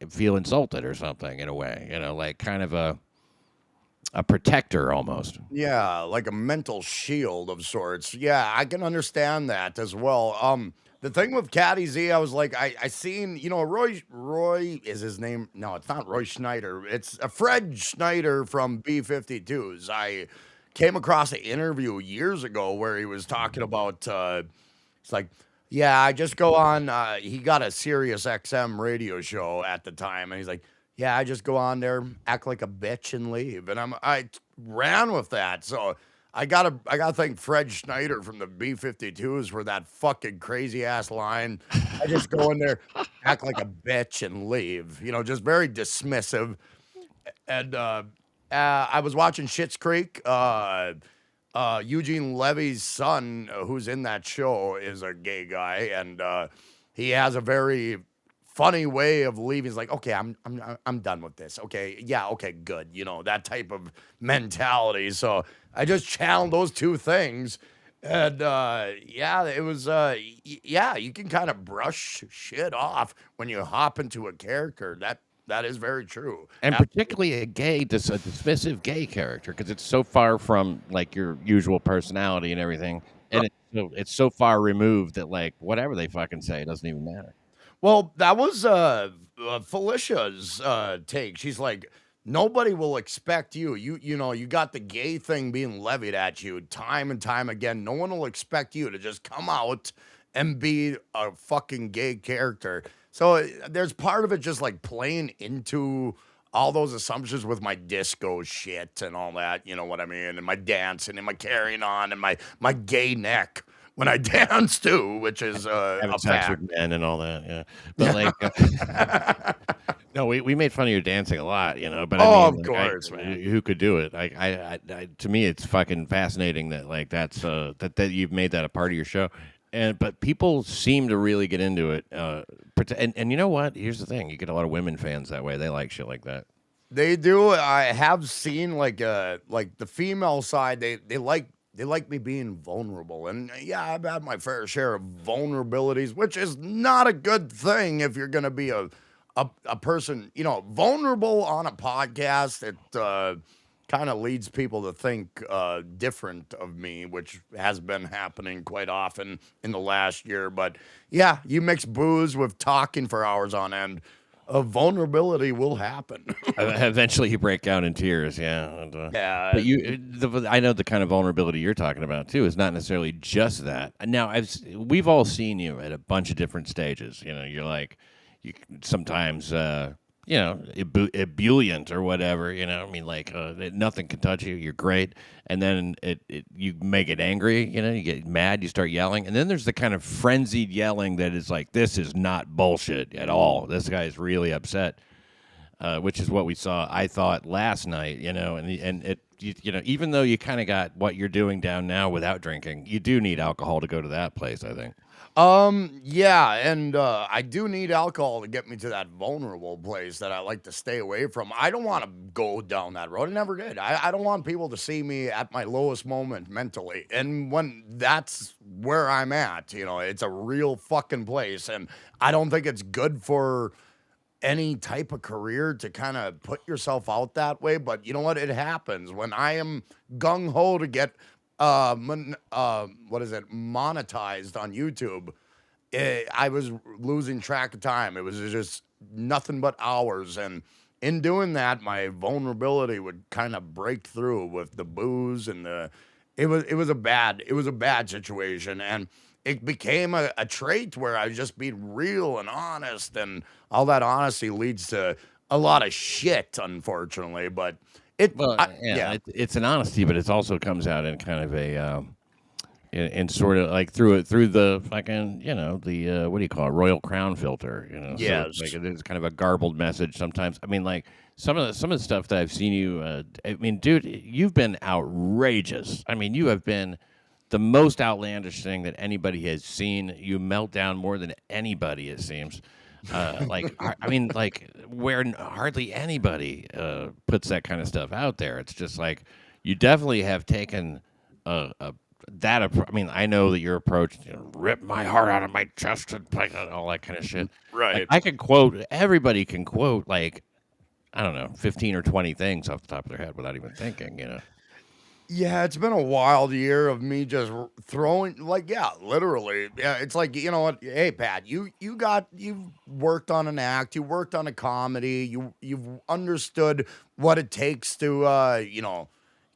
feel insulted or something in a way, like kind of a protector almost. Yeah, like a mental shield of sorts. Yeah, I can understand that as well. The thing with Caddy Z, I was like, I seen, Roy is his name. No, it's not Roy Schneider. It's Fred Schneider from B-52s. I came across an interview years ago where he was talking about, it's like, yeah, I just go on, he got a Sirius XM radio show at the time, and he's like, yeah, I just go on there, act like a bitch, and leave. And I ran with that. So I gotta thank Fred Schneider from the B-52s for that fucking crazy ass line. I just go in there, act like a bitch, and leave. Just very dismissive. And I was watching Schitt's Creek. Eugene Levy's son, who's in that show, is a gay guy, and he has a very funny way of leaving. He's like, okay, I'm done with this. Okay, yeah, okay, good. That type of mentality. So I just channeled those two things. And yeah, it was yeah, you can kind of brush shit off when you hop into a character. That is very true. And particularly a dismissive gay character, because it's so far from like your usual personality and everything. And it's so far removed that like whatever they fucking say, it doesn't even matter. Well, that was Felicia's take. She's like, nobody will expect you. You got the gay thing being levied at you time and time again. No one will expect you to just come out and be a fucking gay character. So there's part of it just like playing into all those assumptions with my disco shit and all that, you know what I mean? And my dancing and my carrying on and my gay neck when I dance too, which is having sex with men and all that, yeah. But like, no, we made fun of your dancing a lot, But I mean, of course, man. Who could do it? I to me, it's fucking fascinating that like that's that you've made that a part of your show. But people seem to really get into it. And you know what? Here's the thing: you get a lot of women fans that way. They like shit like that. They do. I have seen like the female side. They like me being vulnerable, and yeah, I've had my fair share of vulnerabilities, which is not a good thing if you're going to be a person, vulnerable on a podcast. It kind of leads people to think different of me, which has been happening quite often in the last year. But yeah, you mix booze with talking for hours on end, vulnerability will happen. Eventually, you break out in tears. Yeah, yeah. But I know the kind of vulnerability you're talking about too is not necessarily just that. Now, we've all seen you at a bunch of different stages. You're like, you sometimes. Ebullient or whatever, I mean, like nothing can touch you. You're great, and then you make it angry. You get mad, you start yelling, and then there's the kind of frenzied yelling that is like, this is not bullshit at all. This guy is really upset, which is what we saw. I thought last night, and it, even though you kind of got what you're doing down now without drinking, you do need alcohol to go to that place, I think. Yeah, and I do need alcohol to get me to that vulnerable place that I like to stay away from. I don't want to go down that road. I never did. I don't want people to see me at my lowest moment mentally. And when that's where I'm at, it's a real fucking place. And I don't think it's good for any type of career to kind of put yourself out that way. But you know what? It happens. When I am gung-ho to get monetized on YouTube, I was losing track of time. It was just nothing but hours, and in doing that, my vulnerability would kind of break through with the booze and it was a bad situation, and it became a trait where I was just being real and honest, and all that honesty leads to a lot of shit, unfortunately, but it's an honesty, but it also comes out in kind of a, in sort of like through the fucking, the what do you call it, Royal Crown filter, Yes. So like it's kind of a garbled message sometimes. I mean, like some of the stuff that I've seen you. I mean, dude, you've been outrageous. I mean, you have been the most outlandish thing that anybody has seen. You melt down more than anybody, it seems. I mean, like where hardly anybody puts that kind of stuff out there. It's just like you definitely have taken that. I mean, I know that your approach, rip my heart out of my chest and all that kind of shit. Right. Like, I can quote. Everybody can quote like, I don't know, 15 or 20 things off the top of their head without even thinking. Yeah, it's been a wild year of me just throwing, literally. Yeah, it's like, you know what? Hey, Pat, you've worked on an act, you worked on a comedy, you've understood what it takes to,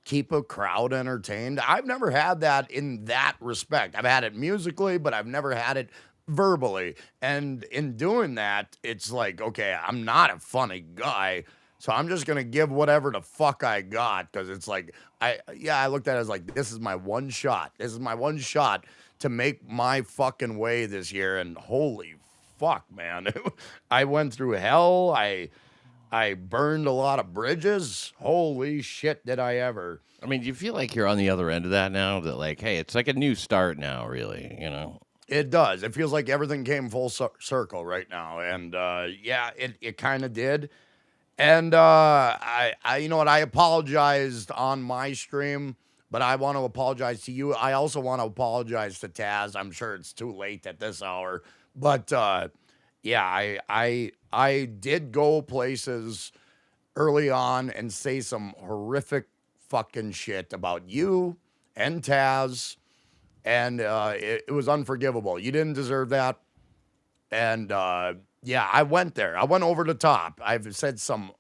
keep a crowd entertained. I've never had that in that respect. I've had it musically, but I've never had it verbally. And in doing that, it's like, okay, I'm not a funny guy, so I'm just going to give whatever the fuck I got, because it's like, I looked at it as like, this is my one shot. This is my one shot to make my fucking way this year, and holy fuck, man. I went through hell. I burned a lot of bridges. Holy shit, did I ever. I mean, do you feel like you're on the other end of that now? That like, hey, it's like a new start now, really, It does. It feels like everything came full circle right now. And it kind of did. And I you know what? I apologized on my stream, but I want to apologize to you. I also want to apologize to Taz. I'm sure it's too late at this hour. But I did go places early on and say some horrific fucking shit about you and Taz. And it was unforgivable. You didn't deserve that. And I went there. I went over the top. I've said some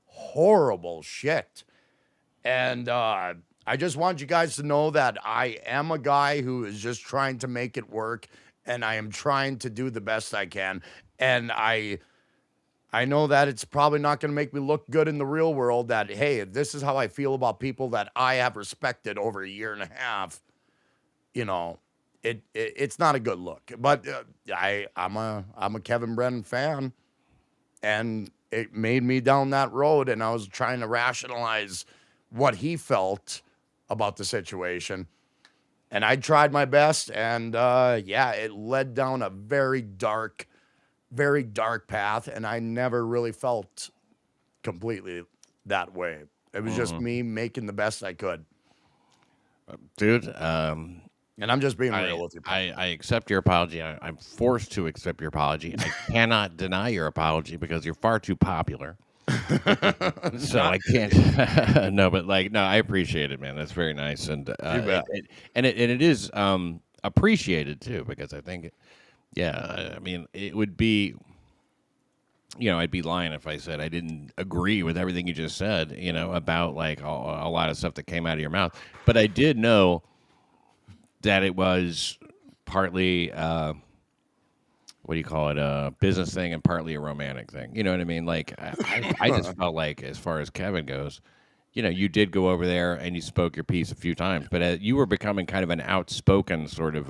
horrible shit. And I just want you guys to know that I am a guy who is just trying to make it work. And I am trying to do the best I can. And I know that it's probably not going to make me look good in the real world that, hey, this is how I feel about people that I have respected over a year and a half. You know, it's not a good look, but I'm a Kevin Brennan fan, and it made me down that road, and I was trying to rationalize what he felt about the situation, and I tried my best, and it led down a very dark path, and I never really felt completely that way. It was just me making the best I could. Dude, and I'm just being real with you. I accept your apology. I'm forced to accept your apology. I cannot deny your apology because you're far too popular. So I can't. No, I appreciate it, man. That's very nice, and it is appreciated too, because I think, I mean, it would be, I'd be lying if I said I didn't agree with everything you just said, about like a lot of stuff that came out of your mouth. But I did know that it was partly, a business thing and partly a romantic thing. You know what I mean? Like, I just felt like, as far as Kevin goes, you did go over there and you spoke your piece a few times, but you were becoming kind of an outspoken sort of,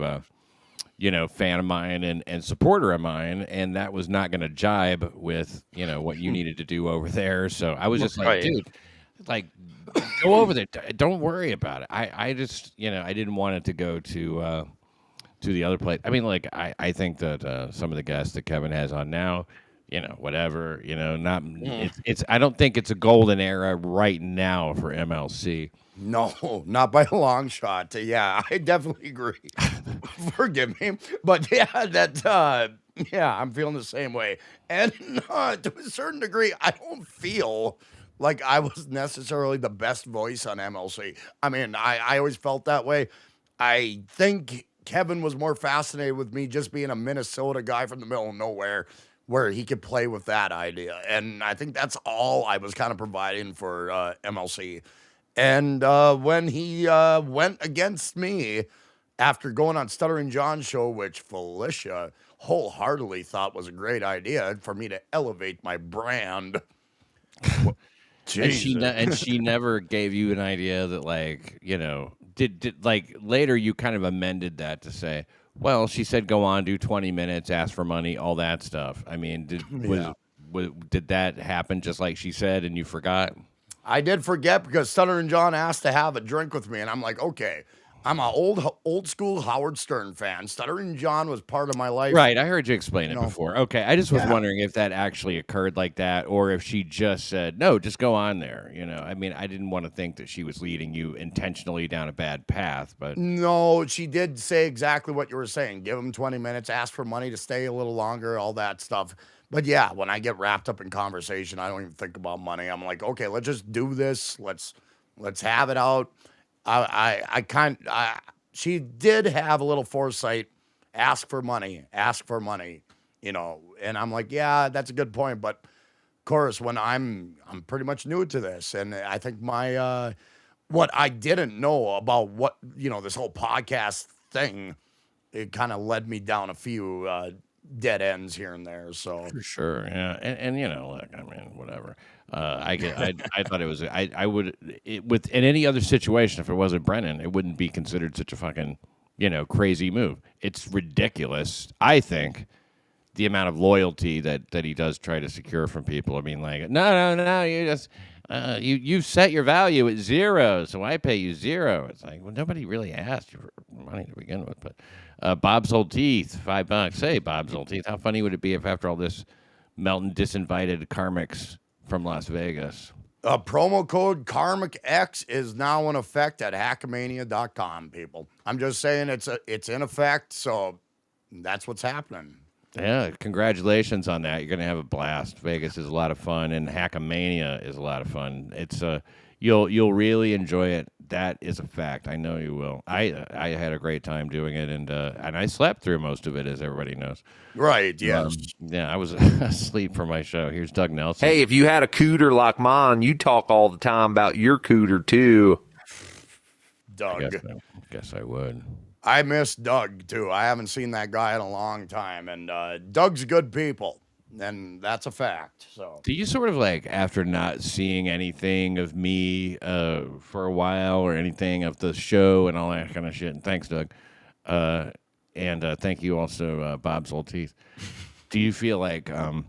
fan of mine and supporter of mine, and that was not going to jibe with, what you needed to do over there. So I was just like, dude, like, go over there. Don't worry about it. I just, I didn't want it to go to the other place. I mean, like, I think that some of the guests that Kevin has on now, whatever, it's I don't think it's a golden era right now for MLC. No, not by a long shot. Yeah, I definitely agree. Forgive me. But I'm feeling the same way. And to a certain degree, I don't feel like I was necessarily the best voice on MLC. I mean, I always felt that way. I think Kevin was more fascinated with me just being a Minnesota guy from the middle of nowhere, where he could play with that idea. And I think that's all I was kind of providing for MLC. And when he went against me after going on Stuttering John's show, which Felicia wholeheartedly thought was a great idea for me to elevate my brand. And she never gave you an idea that, like, did like later you kind of amended that to say, well, she said go on, do 20 minutes, ask for money, all that stuff. I mean, did that happen just like she said and you forgot? I did forget because Stuttering John asked to have a drink with me, and I'm like, okay, I'm an old school Howard Stern fan. Stuttering John was part of my life. Right, I heard you explain it before. Okay, I just was wondering if that actually occurred like that, or if she just said, no, just go on there. I mean, I didn't want to think that she was leading you intentionally down a bad path, but no, she did say exactly what you were saying. Give him 20 minutes, ask for money to stay a little longer, all that stuff. But yeah, when I get wrapped up in conversation, I don't even think about money. I'm like, okay, let's just do this. Let's have it out. She did have a little foresight. Ask for money, and I'm like, yeah, that's a good point. But of course, when I'm pretty much new to this, and I think my what I didn't know about what this whole podcast thing, it kind of led me down a few dead ends here and there. So for sure, yeah, and look, I mean, whatever. I thought it was. I would with in any other situation, if it wasn't Brennan, it wouldn't be considered such a fucking crazy move. It's ridiculous. I think the amount of loyalty that he does try to secure from people. I mean, like, no, you just you've set your value at 0, so I pay you 0. It's like, well, nobody really asked you for money to begin with. But Bob's Old Teeth, $5. Hey, Bob's Old Teeth, how funny would it be if after all this, Melton disinvited Karmicx from Las Vegas? Promo code Karmicx is now in effect at Hackmania.com, people. I'm just saying it's in effect, so that's what's happening. Yeah, congratulations on that. You're going to have a blast. Vegas is a lot of fun, and Hackamania is a lot of fun. It's you'll really enjoy it. That is a fact. I know you will. I had a great time doing it, and I slept through most of it, as everybody knows. Right, yes. Yeah, I was asleep for my show. Here's Doug Nelson. Hey, if you had a cooter like mine, you talk all the time about your cooter, too. Doug. I guess I would. I miss Doug, too. I haven't seen that guy in a long time, and Doug's good people, and that's a fact. So, do you sort of like, after not seeing anything of me for a while or anything of the show and all that kind of shit, and thanks, Doug, and thank you also, Bob's Old Teeth, do you feel like, I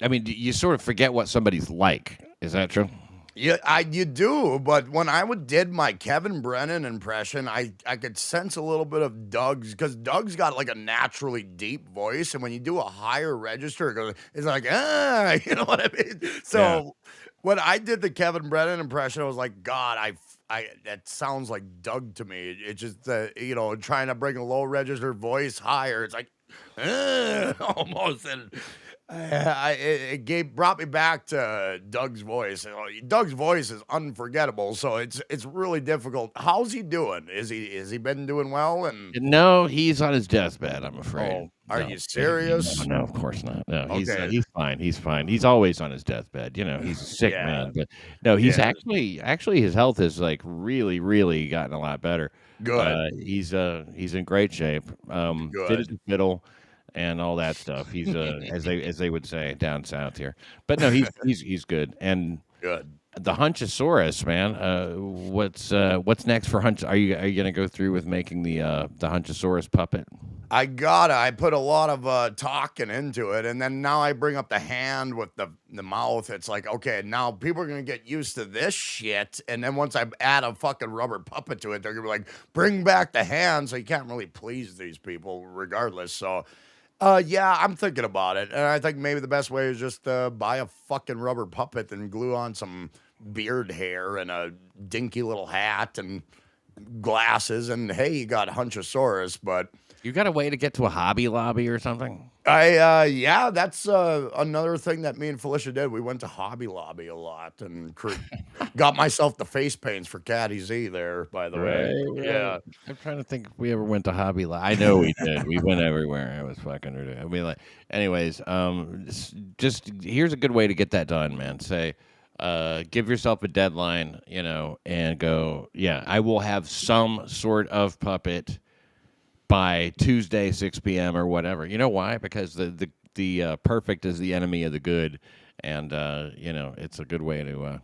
mean, you sort of forget what somebody's like? Is that true? Yeah, you do, but when I did my Kevin Brennan impression, I could sense a little bit of Doug's, because Doug's got like a naturally deep voice, and when you do a higher register, it's like, you know what I mean? So when I did the Kevin Brennan impression, I was like, God, that sounds like Doug to me. It's just, trying to bring a low register voice higher. It's like, almost, and it brought me back to Doug's voice. Doug's voice is unforgettable, so it's really difficult. How's he doing? Has he been doing well? And no, he's on his deathbed, I'm afraid. Oh, are you serious? No, of course not. No, Okay. He's fine. He's fine. He's always on his deathbed. He's a sick man, but no, he's actually his health has like really, really gotten a lot better. Good. He's in great shape. Fit as a fiddle. And all that stuff. He's as they would say down south here. But no, he's good. And good. The Hunchosaurus, man. What's next for Hunch? Are you gonna go through with making the Hunchosaurus puppet? I put a lot of talking into it, and then now I bring up the hand with the mouth. It's like, okay, now people are gonna get used to this shit, and then once I add a fucking rubber puppet to it, they're gonna be like, bring back the hand. So you can't really please these people regardless. So yeah, I'm thinking about it, and I think maybe the best way is just buy a fucking rubber puppet and glue on some beard hair and a dinky little hat and glasses, and hey, you got Hunchosaurus. But you got a way to get to a Hobby Lobby or something? Yeah, that's another thing that me and Felicia did. We went to Hobby Lobby a lot and got myself the face paints for Caddy Z there, by the way. Yeah. I'm trying to think if we ever went to Hobby Lobby. I know we did. We went everywhere. It was fucking ridiculous. I mean, like, anyways, just here's a good way to get that done, man. Say, give yourself a deadline, and go, yeah, I will have some sort of puppet by Tuesday, 6 p.m. or whatever. You know why? Because the perfect is the enemy of the good, and it's a good way to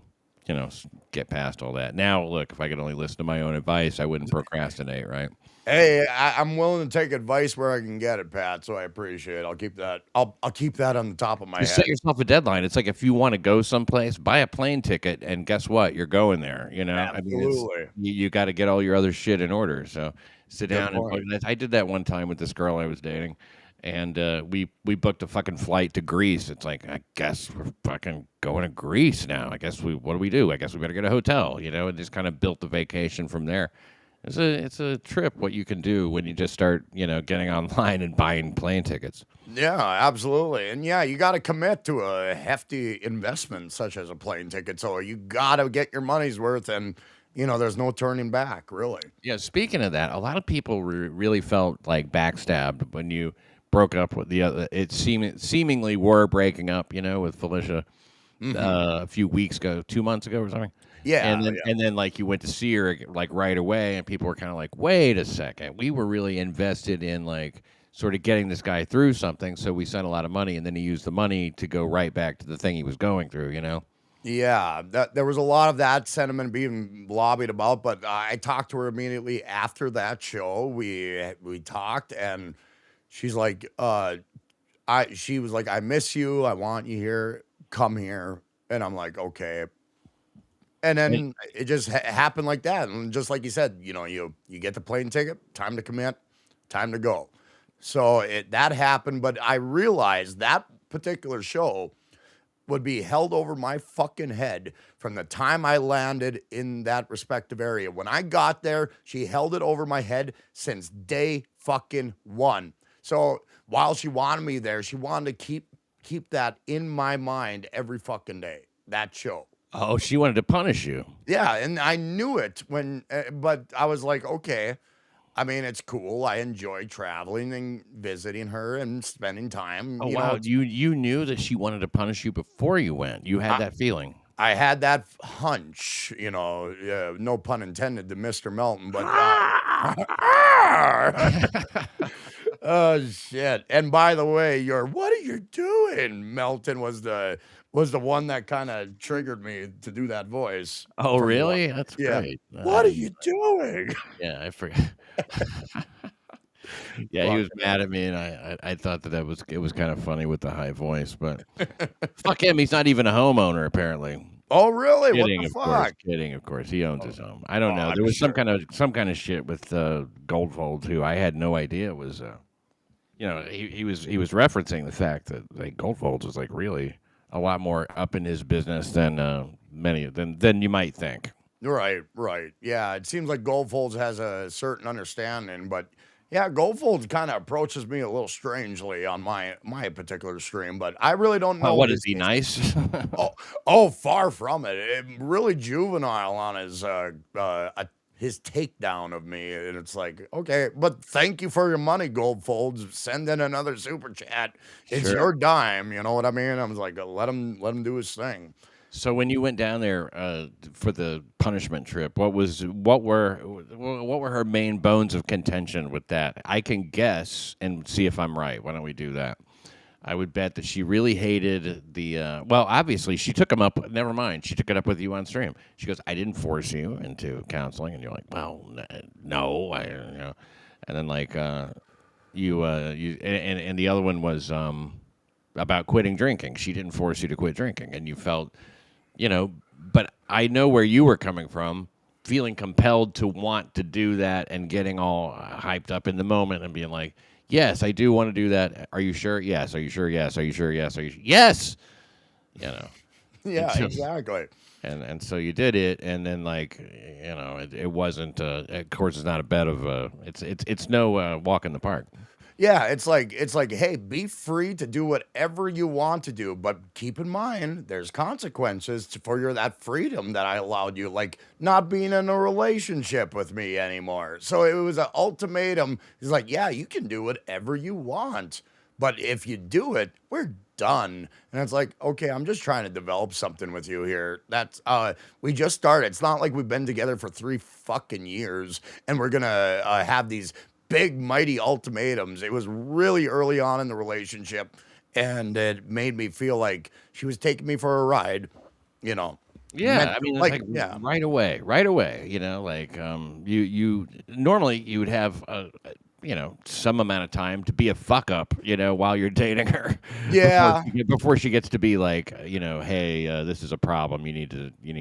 get past all that. Now, look, if I could only listen to my own advice, I wouldn't procrastinate, right? Hey, I'm willing to take advice where I can get it, Pat. So I appreciate it. I'll keep that. I'll keep that on the top of my head. Set yourself a deadline. It's like if you want to go someplace, buy a plane ticket, and guess what? You're going there. Absolutely. I mean, you got to get all your other shit in order. So sit down and I did that one time with this girl I was dating, and we booked a fucking flight to Greece. It's like, I guess we're fucking going to Greece now. I guess what do we do? I guess we better get a hotel, and just kind of built the vacation from there. It's a trip what you can do when you just start, getting online and buying plane tickets. Yeah, absolutely. And yeah, you got to commit to a hefty investment such as a plane ticket. So you got to get your money's worth, and there's no turning back, really. Yeah, speaking of that, a lot of people really felt like backstabbed when you broke up with the other. It seemingly were breaking up, with Felicia a few weeks ago, 2 months ago or something. Yeah, and then like you went to see her like right away, and people were kind of like, wait a second, we were really invested in like sort of getting this guy through something, so we sent a lot of money, and then he used the money to go right back to the thing he was going through, Yeah, there was a lot of that sentiment being lobbied about, but I talked to her immediately after that show. We talked, and she's like, she was like, I miss you, I want you here, come here. And I'm like, okay. And then it just happened like that. And just like you said, you get the plane ticket, time to commit, time to go. So that happened. But I realized that particular show would be held over my fucking head from the time I landed in that respective area. When I got there, she held it over my head since day fucking one. So while she wanted me there, she wanted to keep that in my mind every fucking day, that show. Oh, she wanted to punish you. Yeah, and I knew it but I was like, okay. I mean, it's cool. I enjoy traveling and visiting her and spending time. Oh, wow. You knew that she wanted to punish you before you went. You had that feeling. I had that hunch, no pun intended to Mr. Melton, but oh shit. And by the way, what are you doing? Melton was the one that kind of triggered me to do that voice. Oh, really? That's great. What are you doing? Yeah, I forgot. Yeah, he was mad at me, and I thought it was kind of funny with the high voice, but fuck him. He's not even a homeowner, apparently. Oh, really? Kidding, what the of fuck? course. Kidding, of course. He owns his home. I don't know. There was some kind of shit with Goldfold who I had no idea was. He was referencing the fact that Goldfold was really a lot more up in his business than than you might think. Right. Yeah, it seems like Goldfolds has a certain understanding, but yeah, Goldfolds kind of approaches me a little strangely on my particular stream, but I really don't know. What is he nice? Far from it. Really juvenile on his takedown of me, and it's like, okay, but thank you for your money, Goldfolds. Send in another super chat. It's your dime. You know what I mean? I was like, let him do his thing. So when you went down there for the punishment trip, what were her main bones of contention with that? I can guess and see if I'm right. Why don't we do that? I would bet that she really hated the. Well, obviously she took him up. Never mind, she took it up with you on stream. She goes, "I didn't force you into counseling," and you're like, "Well, no, And then you and the other one was about quitting drinking. She didn't force you to quit drinking, and you felt. But I know where you were coming from, feeling compelled to want to do that and getting all hyped up in the moment and being like, yes, I do want to do that. Are you sure? Yes. Are you sure? Yes. Are you sure? Yes. Are you sure? Yes. Yeah, exactly. And so you did it, and then it wasn't. Of course, it's not a bet of. It's no walk in the park. Yeah, it's like, hey, be free to do whatever you want to do, but keep in mind there's consequences for that freedom that I allowed you, like not being in a relationship with me anymore. So it was an ultimatum. He's like, yeah, you can do whatever you want, but if you do it, we're done. And it's like, okay, I'm just trying to develop something with you here. That's we just started. It's not like we've been together for 3 fucking years and we're gonna have these big, mighty ultimatums. It was really early on in the relationship, and it made me feel like she was taking me for a ride, Yeah, I mean, right away. You normally you would have some amount of time to be a fuck up, while you're dating her. Yeah. Before she gets to be like, hey, this is a problem. You need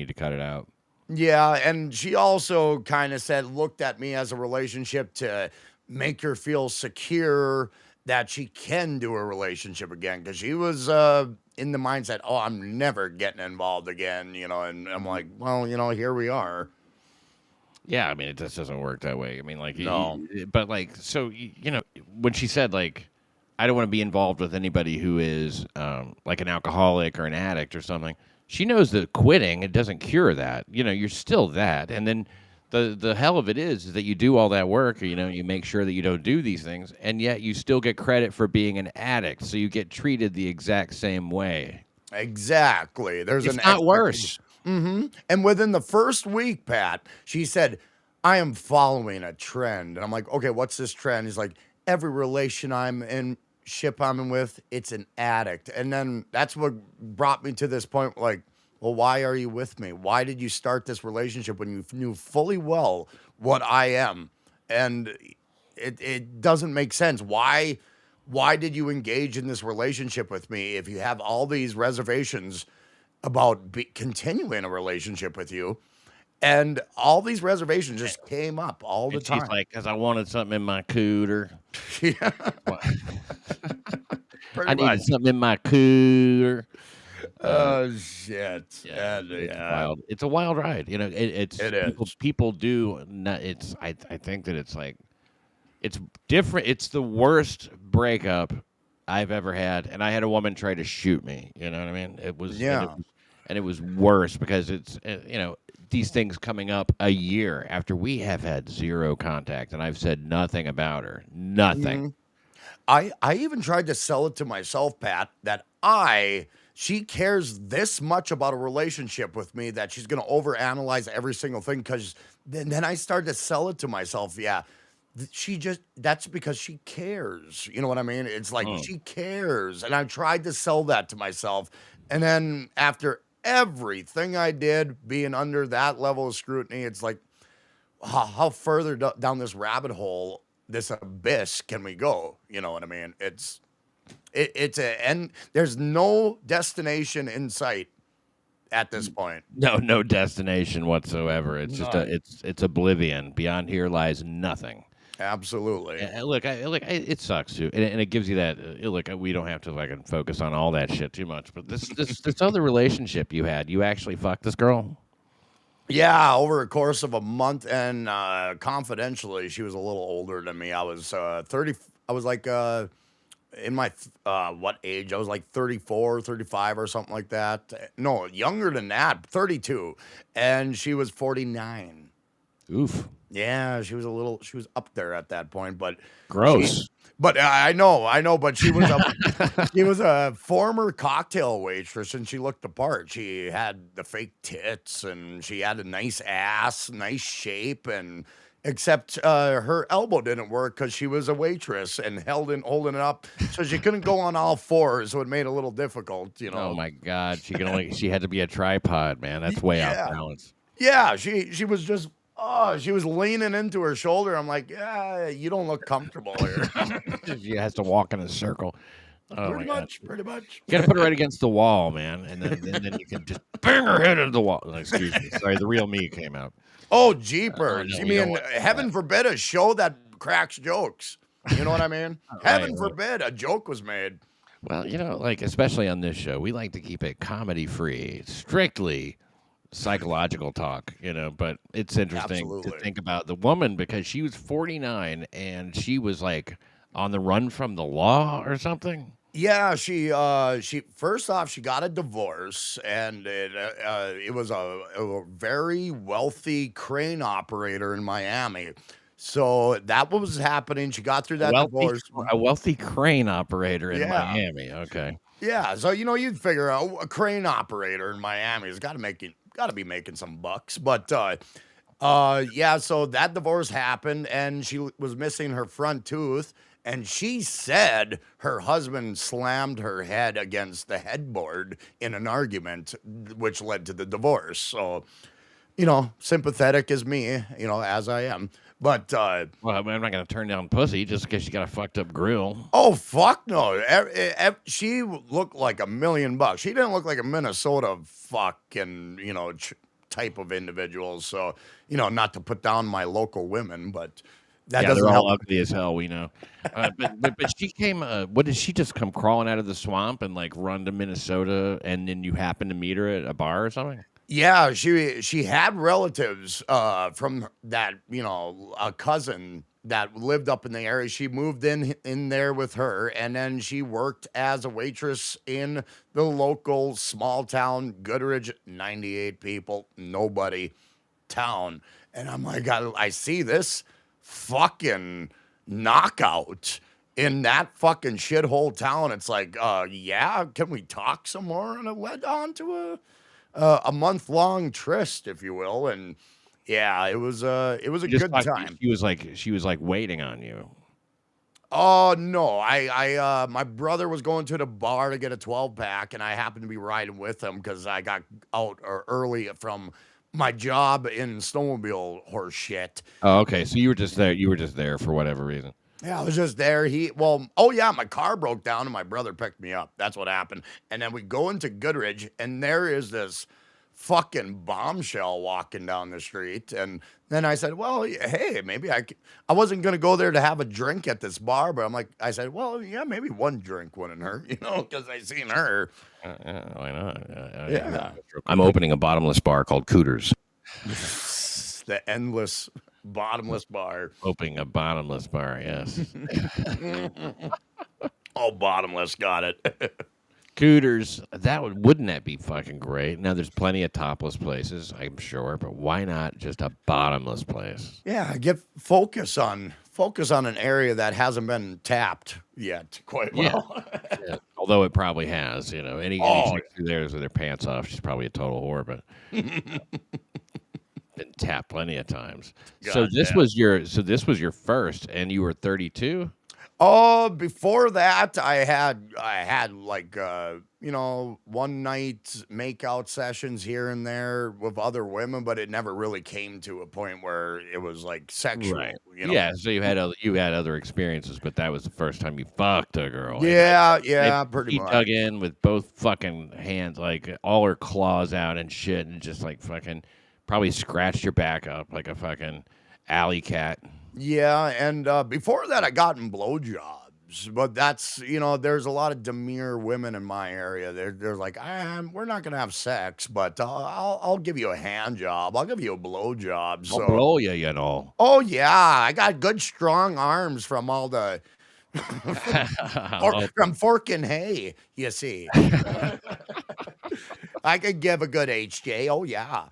to cut it out. Yeah, and she also kind of looked at me as a relationship to make her feel secure that she can do a relationship again, because she was in the mindset, oh, I'm never getting involved again, and I'm like, well, here we are. Yeah, I mean, it just doesn't work that way. I mean, no. But when she said, I don't want to be involved with anybody who is like an alcoholic or an addict or something, she knows that quitting, it doesn't cure that. You're still that. And then the hell of it is that you do all that work, you make sure that you don't do these things, and yet you still get credit for being an addict. So you get treated the exact same way. Exactly. It's not worse. Mm-hmm. And within the first week, Pat, she said, I am following a trend. And I'm like, okay, what's this trend? He's like, every relation I'm in with, it's an addict. And then that's what brought me to this point, like, well, why are you with me? Why did you start this relationship when you knew fully well what I am? And it doesn't make sense. Why did you engage in this relationship with me if you have all these reservations about continuing a relationship with you. And all these reservations just came up all the time. She's like, because I wanted something in my cooter. Yeah. I needed something in my cooter. Oh shit! Yeah, it's wild. It's a wild ride. You know, it is. People do. It's. I think that it's like, it's different. It's the worst breakup I've ever had, and I had a woman try to shoot me. You know what I mean? It was. Yeah. And it was worse because it's, you know, these things coming up a year after we have had zero contact, and I've said nothing about her. Nothing. I even tried to sell it to myself, Pat, that she cares this much about a relationship with me that she's going to overanalyze every single thing. Because then I started to sell it to myself. Yeah, that's because she cares. You know what I mean? It's like she cares. And I tried to sell that to myself. And then after everything I did being under that level of scrutiny, it's like, how further down this rabbit hole, this abyss can we go? You know what I mean? It's and there's no destination in sight at this point. No destination whatsoever. It's just it's oblivion. Beyond here lies nothing. Absolutely. Look, it sucks too, and it gives you that. Look, we don't have to fucking focus on all that shit too much. But this other relationship you had, you actually fucked this girl. Yeah, over a course of a month, and confidentially, she was a little older than me. I was 30. I was like in my what age? I was like 34, 35 or something like that. No, younger than that, 32, and she was 49. Oof. Yeah, she was up there at that point, but gross. I know, but she was she was a former cocktail waitress, and she looked the part. She had the fake tits, and she had a nice ass, nice shape, and except her elbow didn't work because she was a waitress and holding it up, so she couldn't go on all fours, so it made it a little difficult, you know. Oh my God, she had to be a tripod, man. That's way off balance. Yeah, she was just. Oh, she was leaning into her shoulder. I'm like, yeah, you don't look comfortable here. She has to walk in a circle. Oh, pretty much. You got to put her right against the wall, man, and then you can just bang her head into the wall. Excuse me, sorry, the real me came out. Oh, jeepers! You mean heaven forbid a show that cracks jokes? You know what I mean? Heaven forbid a joke was made. Well, you know, like especially on this show, we like to keep it comedy free, strictly psychological talk, you know, but it's interesting to think about the woman because she was 49 and she was like on the run from the law or something. Yeah, she first off, she got a divorce, and it was a very wealthy crane operator in Miami. So that was happening. She got through that divorce. A wealthy crane operator in Miami. Okay. Yeah, so you'd figure out a crane operator in Miami has got to be making some bucks. But yeah, so that divorce happened, and she was missing her front tooth, and she said her husband slammed her head against the headboard in an argument, which led to the divorce. So, sympathetic as me, as I am. But well, I'm not going to turn down pussy just because she got a fucked up grill. Oh, fuck no. She looked like $1 million. She didn't look like a Minnesota fucking, type of individual. So, not to put down my local women, but that doesn't they're help. all ugly as hell, we know. But she came, what did she just come crawling out of the swamp and like run to Minnesota, and then you happen to meet her at a bar or something? Yeah, she had relatives from that, a cousin that lived up in the area. She moved in there with her, and then she worked as a waitress in the local small town, Goodrich, 98 people, nobody town. And I'm like, I see this fucking knockout in that fucking shithole town. It's like, yeah, can we talk some more? And it led on to a month-long tryst, if you will, and yeah, it was a good time. She was like waiting on you. Oh no, I my brother was going to the bar to get a 12-pack, and I happened to be riding with him because I got out early from my job in snowmobile horse shit. Oh, okay. So you were just there. You were just there for whatever reason. Yeah, I was just there. My car broke down and my brother picked me up. That's what happened. And then we go into Goodrich and there is this fucking bombshell walking down the street. And then I said, well, hey, maybe I wasn't going to go there to have a drink at this bar, but I said, well, yeah, maybe one drink wouldn't hurt, because I seen her. Why not? Yeah. I'm opening a bottomless bar called Cooters. The endless bottomless bar. Opening a bottomless bar, yes. Oh, bottomless, got it. Cooters, wouldn't that be fucking great? Now there's plenty of topless places, I'm sure, but why not just a bottomless place? Yeah, focus on an area that hasn't been tapped yet quite well. Yeah. Although it probably has, any chick through there with their pants off, she's probably a total whore, but been tapped plenty of times. This was your first, and you were 32. Oh, before that, I had one night makeout sessions here and there with other women, but it never really came to a point where it was like sexual. Right. Yeah. So you had other experiences, but that was the first time you fucked a girl. Yeah, pretty much. She dug in with both fucking hands, like all her claws out and shit, and just like fucking probably scratched your back up like a fucking alley cat. Yeah, and before that, I got in blowjobs, but that's, there's a lot of demure women in my area. They're like, we're not gonna have sex, but I'll give you a hand job. I'll give you a blowjob. I'll blow you, Oh yeah, I got good strong arms from all the from forking hay. You see, I could give a good HJ. Oh yeah.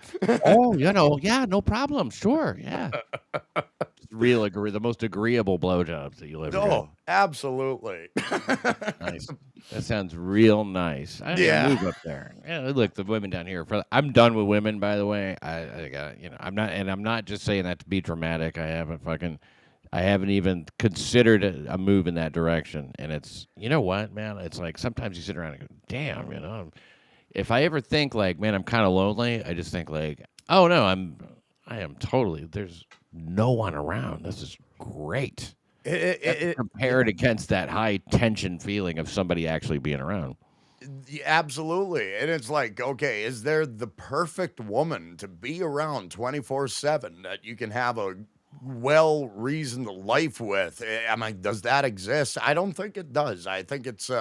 Yeah, no problem. Sure, yeah. The most agreeable blowjobs that you'll ever get. Absolutely. Nice. That sounds real nice. I move up there. Yeah, look, the women down here. I'm done with women, by the way. I got, I'm not just saying that to be dramatic. I haven't even considered a move in that direction. And it's, you know what, man? It's like sometimes you sit around and go, damn, if I ever think like, man, I'm kind of lonely, I just think like, oh no, I am totally. There's no one around. This is great. Compared against that high tension feeling of somebody actually being around. Absolutely. And it's like, okay, is there the perfect woman to be around 24/7 that you can have a well-reasoned life with? Does that exist? I don't think it does. I think it's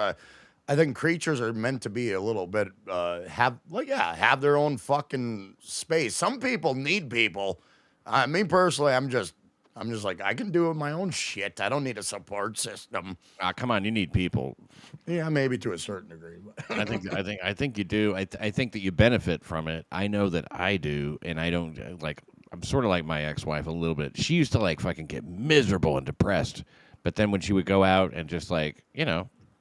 I think creatures are meant to be a little bit have their own fucking space. Some people need people. Me personally, I'm just like, I can do my own shit. I don't need a support system. Come on, you need people. Yeah, maybe to a certain degree. But I think you do. I think that you benefit from it. I know that I do, and I don't like. I'm sort of like my ex-wife a little bit. She used to like fucking get miserable and depressed, but then when she would go out and just like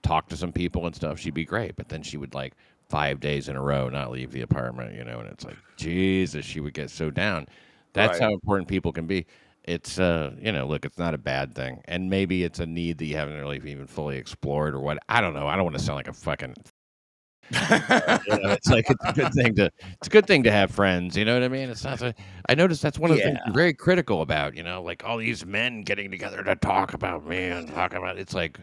talk to some people and stuff, she'd be great. But then she would like 5 days in a row not leave the apartment, and it's like, Jesus, she would get so down. That's how important people can be. It's, look, it's not a bad thing. And maybe it's a need that you haven't really even fully explored or what. I don't know. I don't want to sound like a fucking... it's like it's a good thing to have friends. You know what I mean? It's not. I noticed that's one of the things you're very critical about. Like all these men getting together to talk about me and talk about. It's like,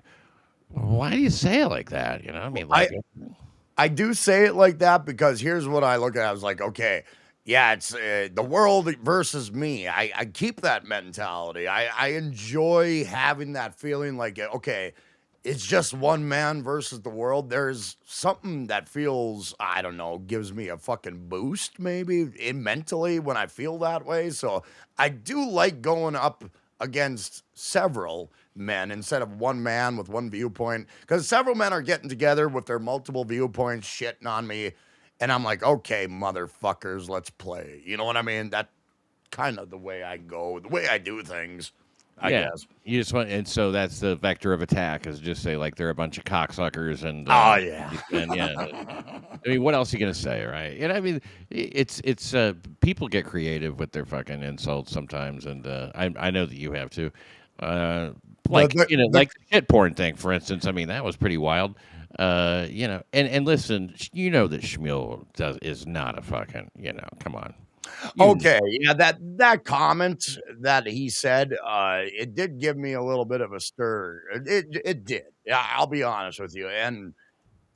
why do you say it like that? I do say it like that because here's what I look at. I was like, okay. Yeah, it's the world versus me. I keep that mentality. I enjoy having that feeling like, okay, it's just one man versus the world. There's something that feels, I don't know, gives me a fucking boost maybe mentally when I feel that way. So I do like going up against several men instead of one man with one viewpoint, because several men are getting together with their multiple viewpoints shitting on me. And I'm like, okay, motherfuckers, let's play. You know what I mean? That's kind of the way I go, the way I do things, I guess. You just want, and so that's the vector of attack, is just say like they're a bunch of cocksuckers and I mean, what else are you gonna say, right? And I mean, it's people get creative with their fucking insults sometimes, and I know that you have too. Like the shit porn thing, for instance. I mean, that was pretty wild. And listen, that Shmuel is not a fucking, come on. Okay, yeah, that comment that he said, it did give me a little bit of a stir. It did. Yeah, I'll be honest with you, and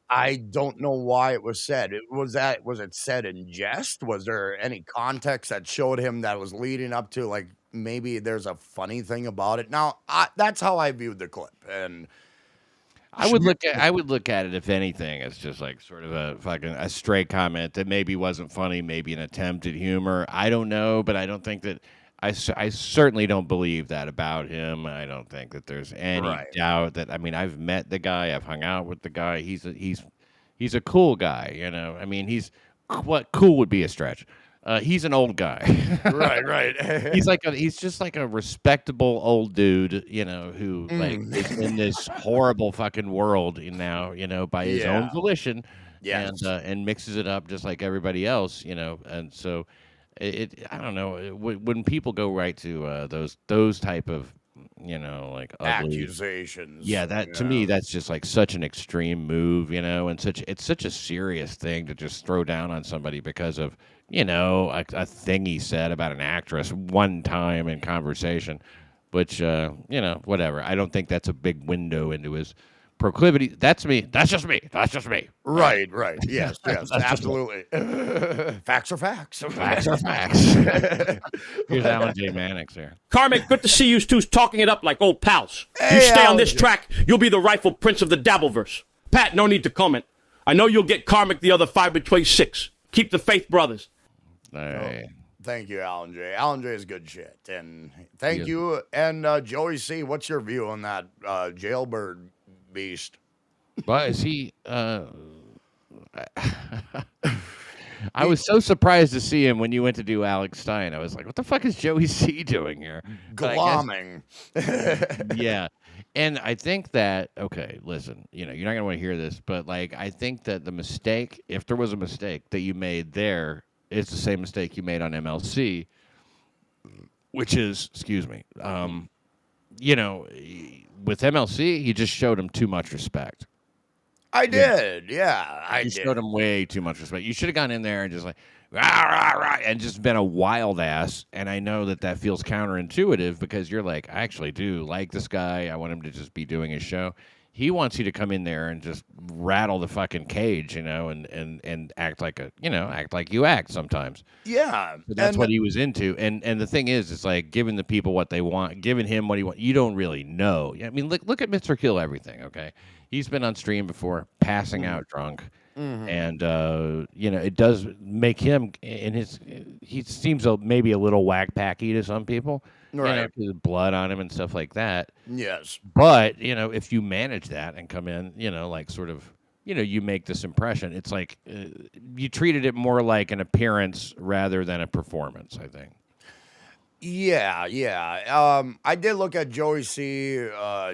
I don't know why it was said. Was it said in jest? Was there any context that showed him that was leading up to, like, maybe there's a funny thing about it? Now, that's how I viewed the clip, and I would look at it, if anything, as just like sort of a stray comment that maybe wasn't funny, maybe an attempt at humor. I don't know, but I don't think that I certainly don't believe that about him. I don't think that there's any doubt that. I mean, I've met the guy, I've hung out with the guy. He's a cool guy, you know. I mean, what cool would be a stretch. He's an old guy. Right. He's just like a respectable old dude, you know, who like is in this horrible fucking world now, you know, by his own volition, and mixes it up just like everybody else, you know, and so I don't know, when people go right to those type of, you know, like ugly accusations. Yeah, to me, that's just like such an extreme move, you know, and it's such a serious thing to just throw down on somebody because of, you know, a thing he said about an actress one time in conversation, which, you know, whatever. I don't think that's a big window into his proclivity. That's me. That's just me. Right. Yes, absolutely. Facts are facts. Facts are facts. Here's Alan J. Mannix here. Karmicx, good to see you two talking it up like old pals. You stay on this track, you'll be the rightful prince of the Dabbleverse. Pat, no need to comment. I know you'll get Karmicx the other 5 between 6. Keep the faith, brothers. Hey. Thank you, Alan J. Alan J is good shit. And thank you. And Joey C., what's your view on that jailbird beast? Well, is he... I was so surprised to see him when you went to do Alex Stein. I was like, what the fuck is Joey C. doing here? Glomming. Yeah. And I think that, okay, listen, you know, you're not going to want to hear this, but like, I think that the mistake, if there was a mistake that you made there, it's the same mistake you made on MLC, which is, excuse me, you know, with MLC, you just showed him too much respect. I did, yeah. You showed him way too much respect. You should have gone in there and just like, rah, rah, rah, and just been a wild ass. And I know that feels counterintuitive because you're like, I actually do like this guy. I want him to just be doing his show. He wants you to come in there and just rattle the fucking cage, you know, and act like you act sometimes. Yeah. So that's what he was into. And the thing is, it's like giving the people what they want, giving him what he wants. You don't really know. I mean, look at Mr. Kill Everything, okay? He's been on stream before, passing out drunk. Mm-hmm. And, you know, it does make him, he seems maybe a little whack-packy to some people. Right. You know, blood on him and stuff like that. Yes. But, you know, if you manage that and come in, you know, like sort of, you know, you make this impression. It's like you treated it more like an appearance rather than a performance, I think. Yeah. I did look at Joey C.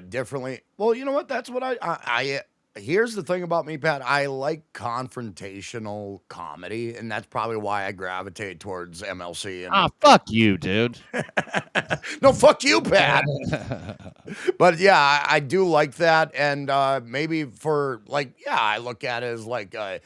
Differently. Well, you know what? That's what I here's the thing about me, Pat. I like confrontational comedy, and that's probably why I gravitate towards MLC. Fuck you, dude. No, fuck you, Pat. But yeah, I do like that, and maybe for like, I look at it as like a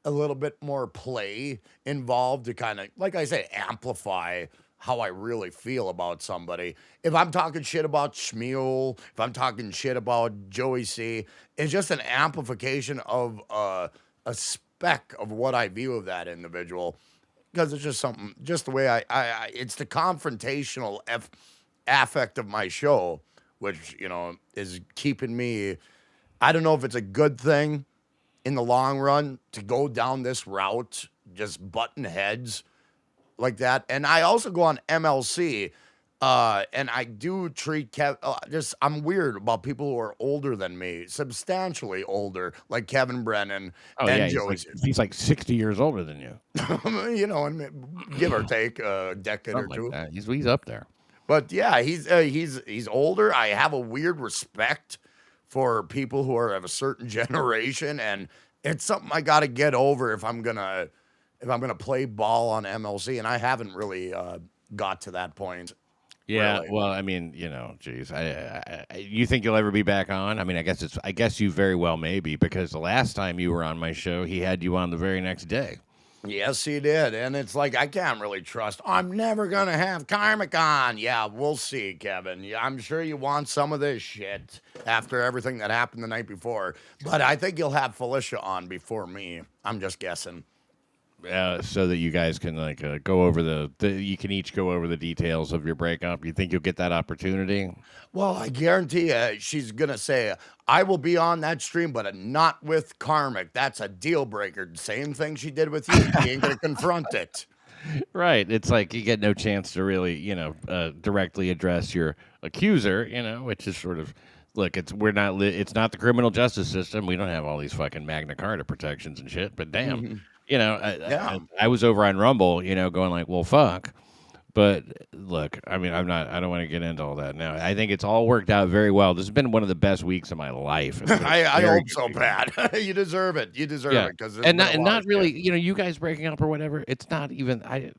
little bit more play involved to kind of, like I say, amplify how I really feel about somebody. If I'm talking shit about Shmuel, if I'm talking shit about Joey C., it's just an amplification of a speck of what I view of that individual. Because it's just something, just the way I it's the confrontational affect of my show, which, you know, is keeping me, I don't know if it's a good thing in the long run to go down this route, just button heads like that. And I also go on MLC, and I do treat I'm weird about people who are older than me, substantially older, like Kevin Brennan and Joey. He's like 60 years older than you. You know, and give or take a decade or two. Like he's up there. But yeah, he's older. I have a weird respect for people who are of a certain generation, and it's something I got to get over if I'm gonna play ball on MLC, and I haven't really got to that point. Yeah, really. Well, I mean, you know, geez, you think you'll ever be back on? I mean, I guess you very well may be, because the last time you were on my show, he had you on the very next day. Yes, he did. And it's like, I can't really trust. I'm never going to have Karmicx on. Yeah, we'll see, Kevin. Yeah, I'm sure you want some of this shit after everything that happened the night before. But I think you'll have Felicia on before me. I'm just guessing. So that you guys can go over you can each go over the details of your breakup. You think you'll get that opportunity? Well, I guarantee you, she's gonna say, "I will be on that stream, but not with Karmicx." That's a deal breaker. Same thing she did with you. She ain't gonna confront it. Right. It's like you get no chance to really, directly address your accuser. Which is sort of. Look, it's not the criminal justice system. We don't have all these fucking Magna Carta protections and shit. But damn. I was over on Rumble, going like, well, fuck. But look, I mean, I don't want to get into all that now. I think it's all worked out very well. This has been one of the best weeks of my life. I hope so, Pat. You deserve it. You deserve it. Not really, you guys breaking up or whatever. It's not even, I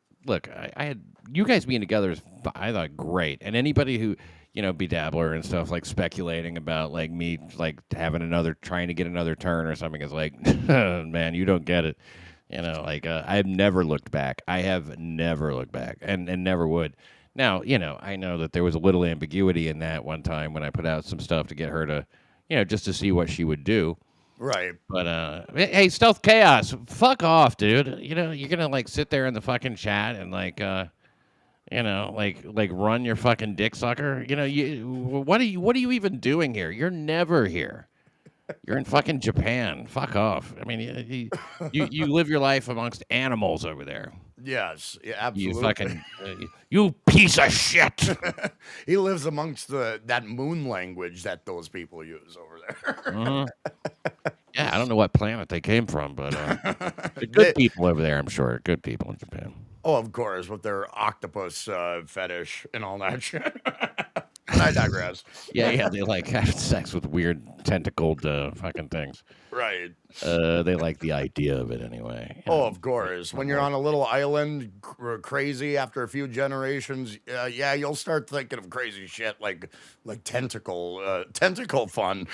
had, you guys being together is, I thought, great. And anybody who, Dabbler and stuff, like speculating about like me, like trying to get another turn or something is like, man, you don't get it. I've never looked back. I have never looked back and never would. Now, I know that there was a little ambiguity in that one time when I put out some stuff to get her to, just to see what she would do. Right. But, hey, Stealth Chaos, fuck off, dude. You're going to sit there in the fucking chat and run your fucking dick sucker. What are you even doing here? You're never here. You're in fucking Japan. Fuck off. I mean, you live your life amongst animals over there. Yes, yeah, absolutely. You fucking, you piece of shit. He lives amongst that moon language that those people use over there. Yeah, I don't know what planet they came from, but they're good people over there, I'm sure. Good people in Japan. Oh, of course, with their octopus fetish and all that shit. I digress. Yeah, they like having sex with weird tentacled fucking things. Right. They like the idea of it anyway. Oh, of course. When you're on a little island, crazy after a few generations, you'll start thinking of crazy shit like tentacle fun.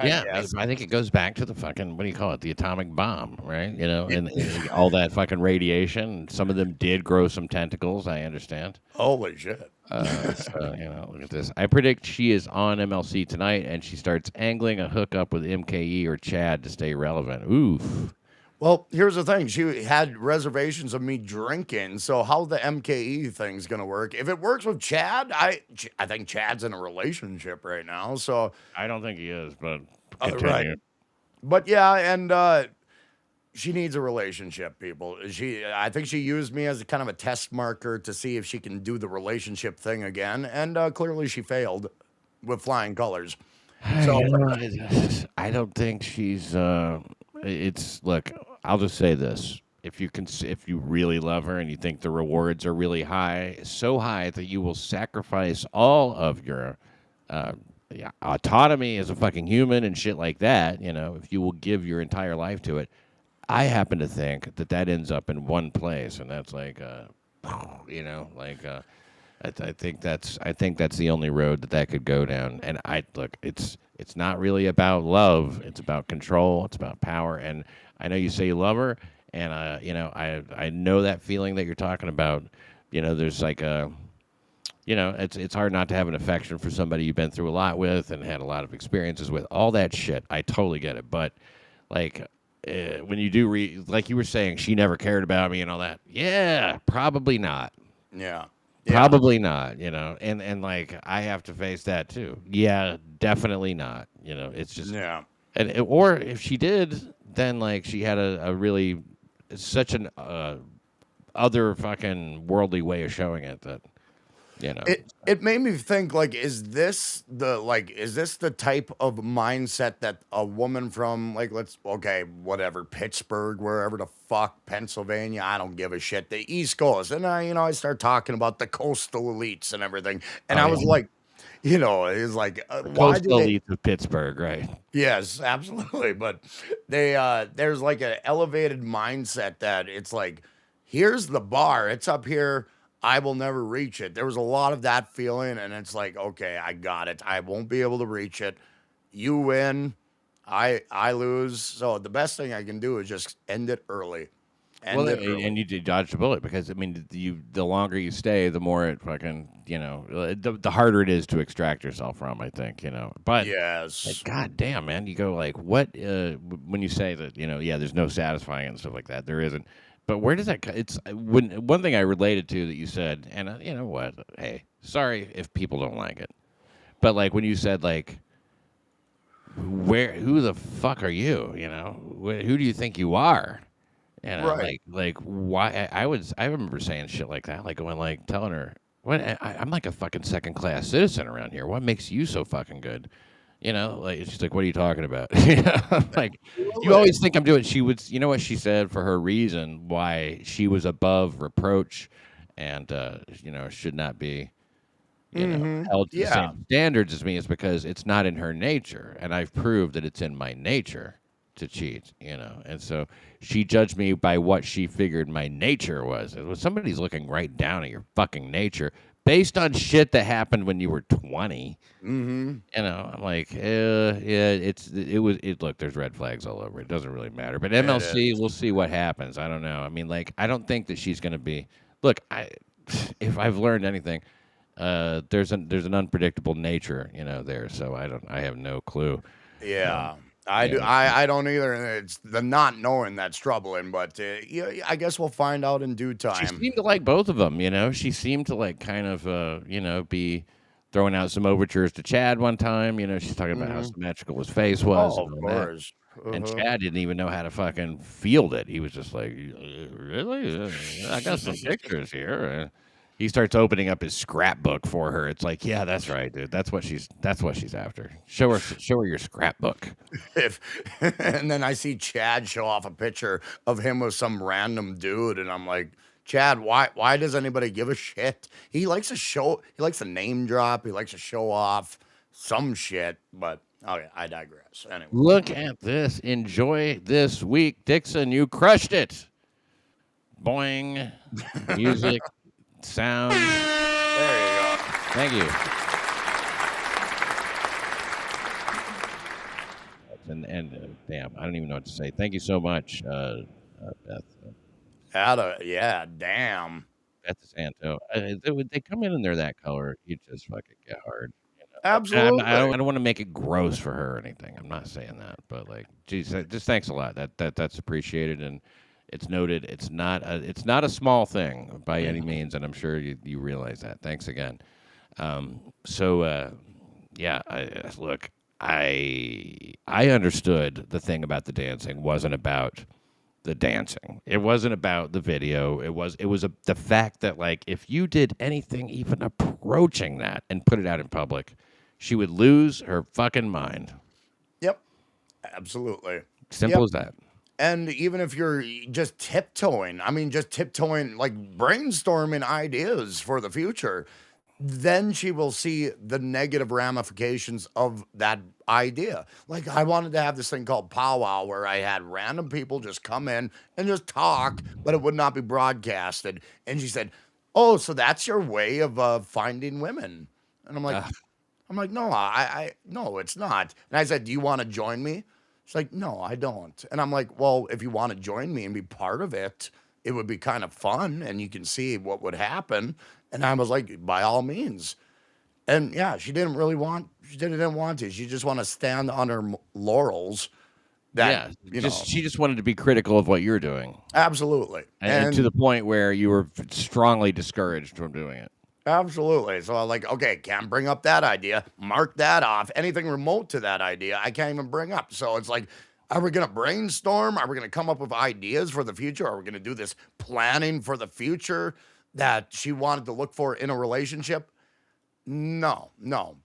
Yeah, I think it goes back to the fucking, what do you call it? The atomic bomb, right? And all that fucking radiation. Some of them did grow some tentacles, I understand. Holy shit. Look at this. I predict she is on MLC tonight, and she starts angling a hookup with MKE or Chad to stay relevant. Oof. Well, here's the thing. She had reservations of me drinking, so how the MKE thing's going to work? If it works with Chad, I think Chad's in a relationship right now, so... I don't think he is, but continue. Right. But yeah, and she needs a relationship, people. I think she used me as a kind of a test marker to see if she can do the relationship thing again, and clearly she failed with flying colors. So I don't think she's. Look. I'll just say this: if you really love her and you think the rewards are really high, so high that you will sacrifice all of your autonomy as a fucking human and shit like that, if you will give your entire life to it. I happen to think that ends up in one place, and that's like, I think that's the only road that could go down. And it's not really about love; it's about control, it's about power. And I know you say you love her, and I know that feeling that you're talking about. There's like it's hard not to have an affection for somebody you've been through a lot with and had a lot of experiences with. All that shit, I totally get it, but like. When you do like you were saying, she never cared about me and all that. Yeah, probably not. Yeah. Probably not, and like I have to face that too. Yeah, definitely not. It's just or if she did, then like she had a really such an other fucking worldly way of showing it that It made me think, like, is this the type of mindset that a woman from, like, whatever, Pittsburgh, wherever the fuck, Pennsylvania, I don't give a shit, the East Coast, and I start talking about the coastal elites and everything, and I was like, it's like, why do they... elites of Pittsburgh, right? Yes, absolutely, but there's like an elevated mindset that it's like, here's the bar, it's up here, I will never reach it. There was a lot of that feeling, and it's like, okay, I got it. I won't be able to reach it. You win, I lose. So the best thing I can do is just end it early. Well, and you dodged a bullet because I mean, the longer you stay, the more it fucking the harder it is to extract yourself from. I think but yes, like, God damn, man, you go like what when you say that there's no satisfying and stuff like that, there isn't. But where does that? It's one thing I related to that you said, and you know what? Hey, sorry if people don't like it, but like when you said like. Who the fuck are you? Who do you think you are? Right. Like why? I remember saying shit like that, like going like telling her, "What? I'm like a fucking second class citizen around here. What makes you so fucking good?" Like she's like, "What are you talking about?" Like you always think I'm doing. She would, what she said for her reason why she was above reproach, and should not be. Held to the same standards as me is because it's not in her nature, and I've proved that it's in my nature to cheat, and so she judged me by what she figured my nature was. It was somebody's looking right down at your fucking nature based on shit that happened when you were 20. I'm like, look, there's red flags all over. It doesn't really matter, but MLC, we'll see what happens. I don't know. I mean, like, I don't think that she's going to be. Look, if I've learned anything. There's an unpredictable nature, there. So I have no clue. Yeah, I do. I don't either. It's the not knowing that's troubling. But I guess we'll find out in due time. She seemed to like both of them. She seemed to like kind of be throwing out some overtures to Chad one time. She's talking about how symmetrical his face was. Oh, of course. And Chad didn't even know how to fucking field it. He was just like, really? I got some pictures here. He starts opening up his scrapbook for her. It's like, yeah, that's right, dude. That's what she's after. Show her your scrapbook. And then I see Chad show off a picture of him with some random dude, and I'm like, Chad, why does anybody give a shit? He likes to name drop. He likes to show off some shit, but okay, I digress. Anyway. Look at this. Enjoy this week. Dixon, you crushed it. Boing. Music. Sound. There you go. Thank you. And damn, I don't even know what to say. Thank you so much, Beth. Yeah, damn. Beth Santo. They come in and they're that color. You just fucking get hard. Absolutely. I don't want to make it gross for her or anything. I'm not saying that, but like, geez, just thanks a lot. That's appreciated and. It's noted. It's not a small thing by any means, and I'm sure you realize that. Thanks again. Look, I understood the thing about the dancing wasn't about the dancing. It wasn't about the video. It was the fact that like if you did anything even approaching that and put it out in public, she would lose her fucking mind. Yep, absolutely. Simple as that. And even if you're just tiptoeing, like brainstorming ideas for the future, then she will see the negative ramifications of that idea. Like I wanted to have this thing called Powwow where I had random people just come in and just talk, but it would not be broadcasted. And she said, "Oh, so that's your way of finding women?" And I'm like, "No, no, it's not." And I said, "Do you want to join me?" She's like, "No, I don't." And I'm like, "Well, if you want to join me and be part of it, it would be kind of fun and you can see what would happen." And I was like, "By all means." And yeah, she didn't want to. She just want to stand on her laurels. She just wanted to be critical of what you're doing. Absolutely. And to the point where you were strongly discouraged from doing it. Absolutely. So I'm like, okay, can't bring up that idea. Mark that off. Anything remote to that idea, I can't even bring up. So it's like, are we going to brainstorm? Are we going to come up with ideas for the future? Are we going to do this planning for the future that she wanted to look for in a relationship? No,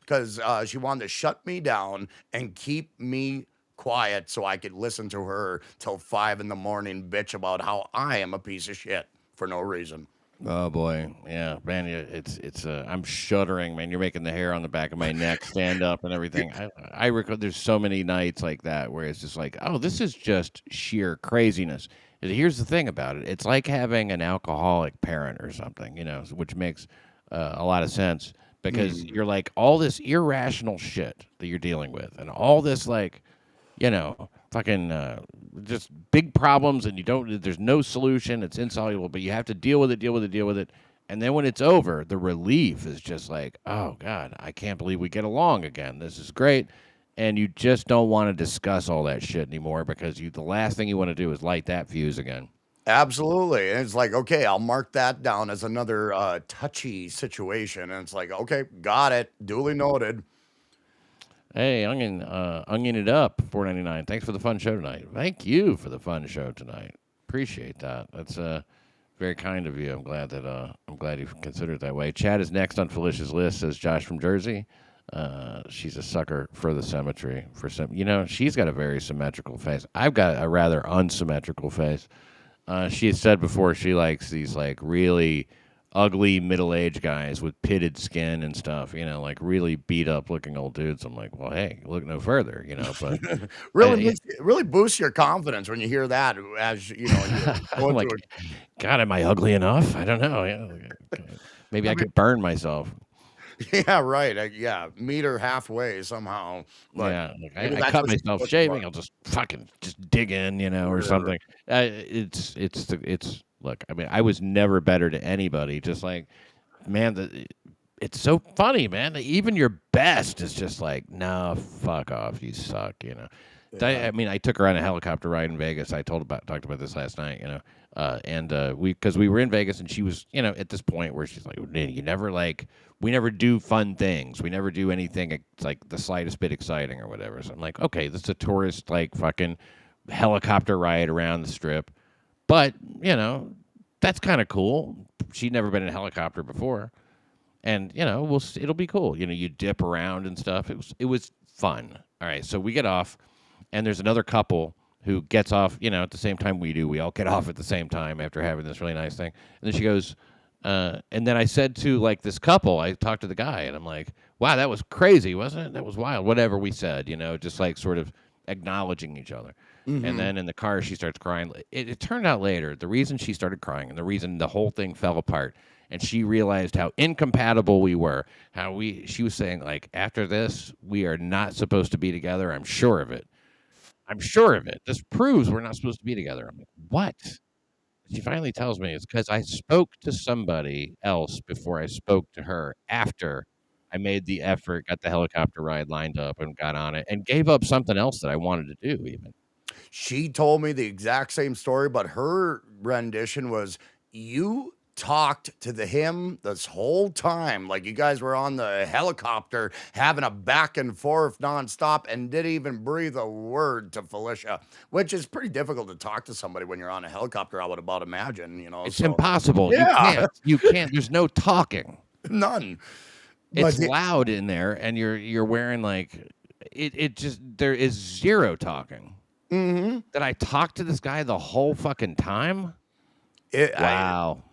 because she wanted to shut me down and keep me quiet so I could listen to her till 5 a.m, bitch about how I am a piece of shit for no reason. Oh boy, yeah, man, it's I'm shuddering, man. You're making the hair on the back of my neck stand up and everything. I recall there's so many nights like that where it's just like, oh, this is just sheer craziness. Here's the thing about it: it's like having an alcoholic parent or something, which makes a lot of sense because you're like all this irrational shit that you're dealing with, and all this like, fucking just big problems, and there's no solution. It's insoluble, but you have to deal with it. And then when it's over, the relief is just like, oh God, I can't believe we get along again. This is great. And you just don't want to discuss all that shit anymore because the last thing you want to do is light that fuse again. Absolutely. And it's like, okay, I'll mark that down as another touchy situation. And it's like, okay, got it. Duly noted. Hey, Onion it up, $4.99. Thanks for the fun show tonight. Thank you for the fun show tonight. Appreciate that. That's very kind of you. I'm glad you considered it that way. Chad is next on Felicia's list, says Josh from Jersey. She's a sucker for the symmetry. She's got a very symmetrical face. I've got a rather unsymmetrical face. She has said before she likes these like really ugly middle-aged guys with pitted skin and stuff, like really beat up looking old dudes. I'm like, well, hey, look no further, but really boosts your confidence when you hear that as I'm like, God, am I ugly enough? I don't know. Maybe I could burn myself. Yeah, right. Meet her halfway somehow. Yeah, I cut myself shaving. I'll just fucking dig in, or something. Look, I mean, I was never better to anybody. Just like, man, it's so funny, man. Even your best is just like, no, fuck off, you suck, Yeah. I took her on a helicopter ride in Vegas. I talked about this last night, because we were in Vegas, and she was, at this point where she's like, we never do fun things. We never do anything it's like the slightest bit exciting or whatever. So I'm like, okay, this is a tourist like fucking helicopter ride around the strip. But, that's kind of cool. She'd never been in a helicopter before. And, it'll be cool. You dip around and stuff. It was fun. All right, so we get off, and there's another couple who gets off, at the same time we do. We all get off at the same time after having this really nice thing. And then she goes, and then I said to, like, this couple, I talked to the guy, and I'm like, wow, that was crazy, wasn't it? That was wild. Whatever we said, just like sort of acknowledging each other. Mm-hmm. And then in the car, she starts crying. It turned out later, the reason she started crying and the reason the whole thing fell apart, and she realized how incompatible we were, she was saying, like, after this, we are not supposed to be together. I'm sure of it. This proves we're not supposed to be together. I'm like, what? She finally tells me it's because I spoke to somebody else before I spoke to her after I made the effort, got the helicopter ride lined up and got on it and gave up something else that I wanted to do even. She told me the exact same story, but her rendition was, you talked to him this whole time, like you guys were on the helicopter having a back and forth nonstop and didn't even breathe a word to Felicia, which is pretty difficult to talk to somebody when you're on a helicopter, I would about imagine, It's impossible. Yeah. You can't. There's no talking. None. It's loud in there, and you're wearing like it just, there is zero talking. Mm-hmm. Did I talk to this guy the whole fucking time? Wow.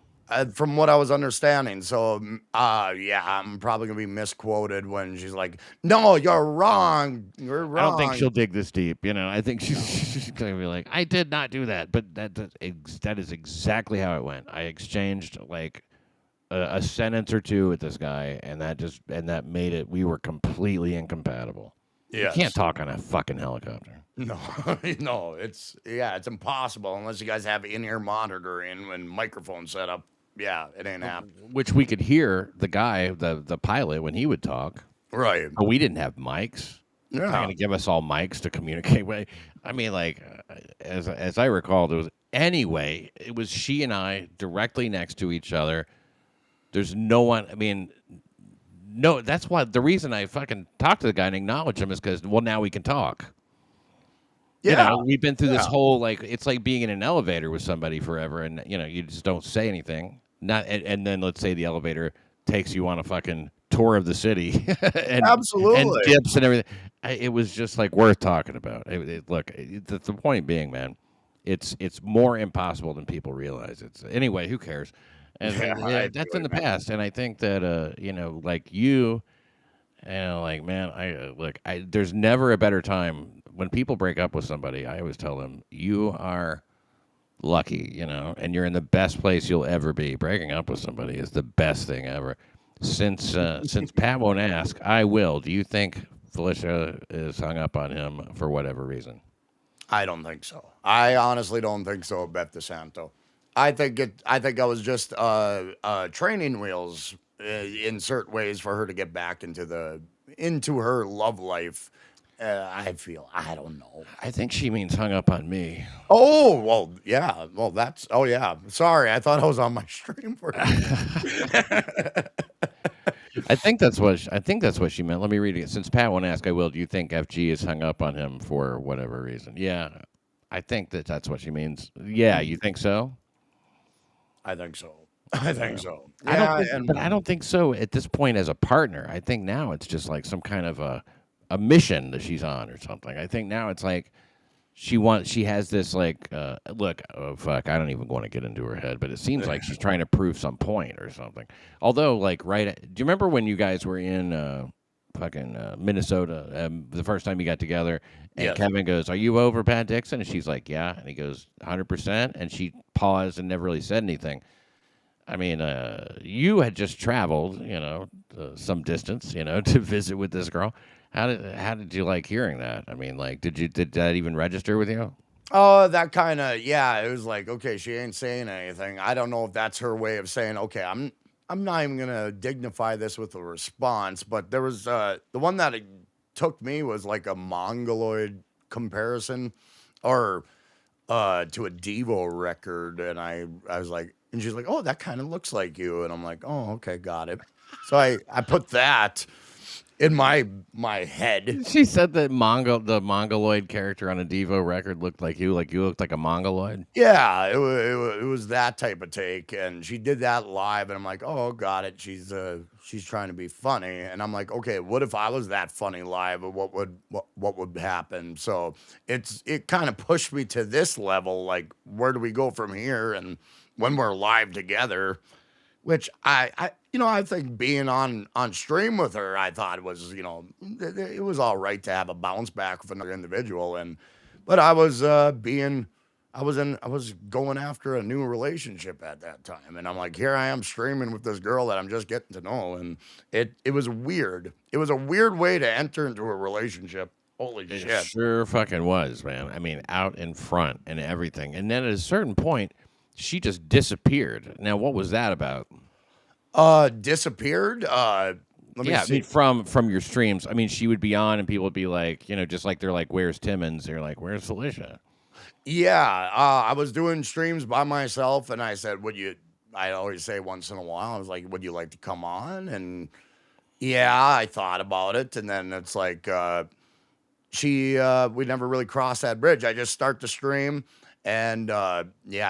From what I was understanding. So, I'm probably going to be misquoted when she's like, no, you're wrong. You're wrong. I don't think she'll dig this deep. I think she's going to be like, I did not do that. But that is exactly how it went. I exchanged like a sentence or two with this guy, and that made it, we were completely incompatible. Yes. You can't talk on a fucking helicopter. No, it's impossible unless you guys have in-ear monitoring and microphone set up. Yeah, it ain't happening. Which we could hear the guy, the pilot, when he would talk. Right. But we didn't have mics. Yeah. They're going to give us all mics to communicate with. I mean, like, as I recall, it was she and I directly next to each other. There's no one, no, that's why the reason I fucking talked to the guy and acknowledged him is because, well, now we can talk. Yeah. We've been through this whole, like, it's like being in an elevator with somebody forever, and, you just don't say anything. And then let's say the elevator takes you on a fucking tour of the city. and, Absolutely. And dips and everything. It was just, like, worth talking about. The point being, man, it's more impossible than people realize. Anyway, who cares? And that's in the past, and I think that like you, like, man, there's never a better time when people break up with somebody. I always tell them, you are lucky, and you're in the best place you'll ever be. Breaking up with somebody is the best thing ever. Since Pat won't ask, I will. Do you think Felicia is hung up on him for whatever reason? I don't think so. I honestly don't think so, Beth DeSanto. I think I was just training wheels in certain ways for her to get back into her love life. I don't know. I think she means hung up on me. Oh, well, yeah. Well, yeah. Sorry, I thought I was on my stream for I think that's what she meant. Let me read it. Since Pat won't ask, I will. Do you think FG is hung up on him for whatever reason? Yeah, I think that's what she means. Yeah, you think so? I think so. I think so. But I don't think so at this point as a partner. I think now it's just like some kind of a mission that she's on or something. I think now it's like she has this like look, oh fuck, I don't even want to get into her head, but it seems like she's trying to prove some point or something. Although like do you remember when you guys were in fucking Minnesota the first time you got together and Yes. Kevin goes, "Are you over Pat Dixon?" And she's like, "Yeah." And he goes, 100%, and she paused and never really said anything. I mean, you had just traveled, some distance, to visit with this girl. How did you like hearing that? I mean, like, did that even register with you? Oh, that kind of, yeah. It was like, okay, she ain't saying anything. I don't know if that's her way of saying, okay, I'm not even gonna dignify this with a response. But there was the one that it took me was like a mongoloid comparison, or to a Devo record, and I was like, and she's like, oh, that kind of looks like you, and I'm like, oh, okay, got it. So I put that in my head. She said that the mongoloid character on a Devo record looked like you looked like a mongoloid. Yeah, it was that type of take, and she did that live, and I'm like, oh, got it. She's trying to be funny, and I'm like, okay, what if I was that funny live? What would happen? So it kind of pushed me to this level, like, where do we go from here? And when we're live together, which I think being on stream with her, I thought was, it was all right to have a bounce back with another individual, but I was going after a new relationship at that time, and I'm like, here I am streaming with this girl that I'm just getting to know, and it was weird. It was a weird way to enter into a relationship. Holy shit! It sure fucking was, man. I mean, out in front and everything, and then at a certain point, she just disappeared. Now, what was that about? Disappeared? Let me see. I mean, from your streams. I mean, she would be on and people would be like, just like they're like, where's Timmons? They're like, where's Felicia? Yeah, I was doing streams by myself, and I said, I always say once in a while, I was like, would you like to come on? And yeah, I thought about it, and then it's like, we never really crossed that bridge. I just start the stream, and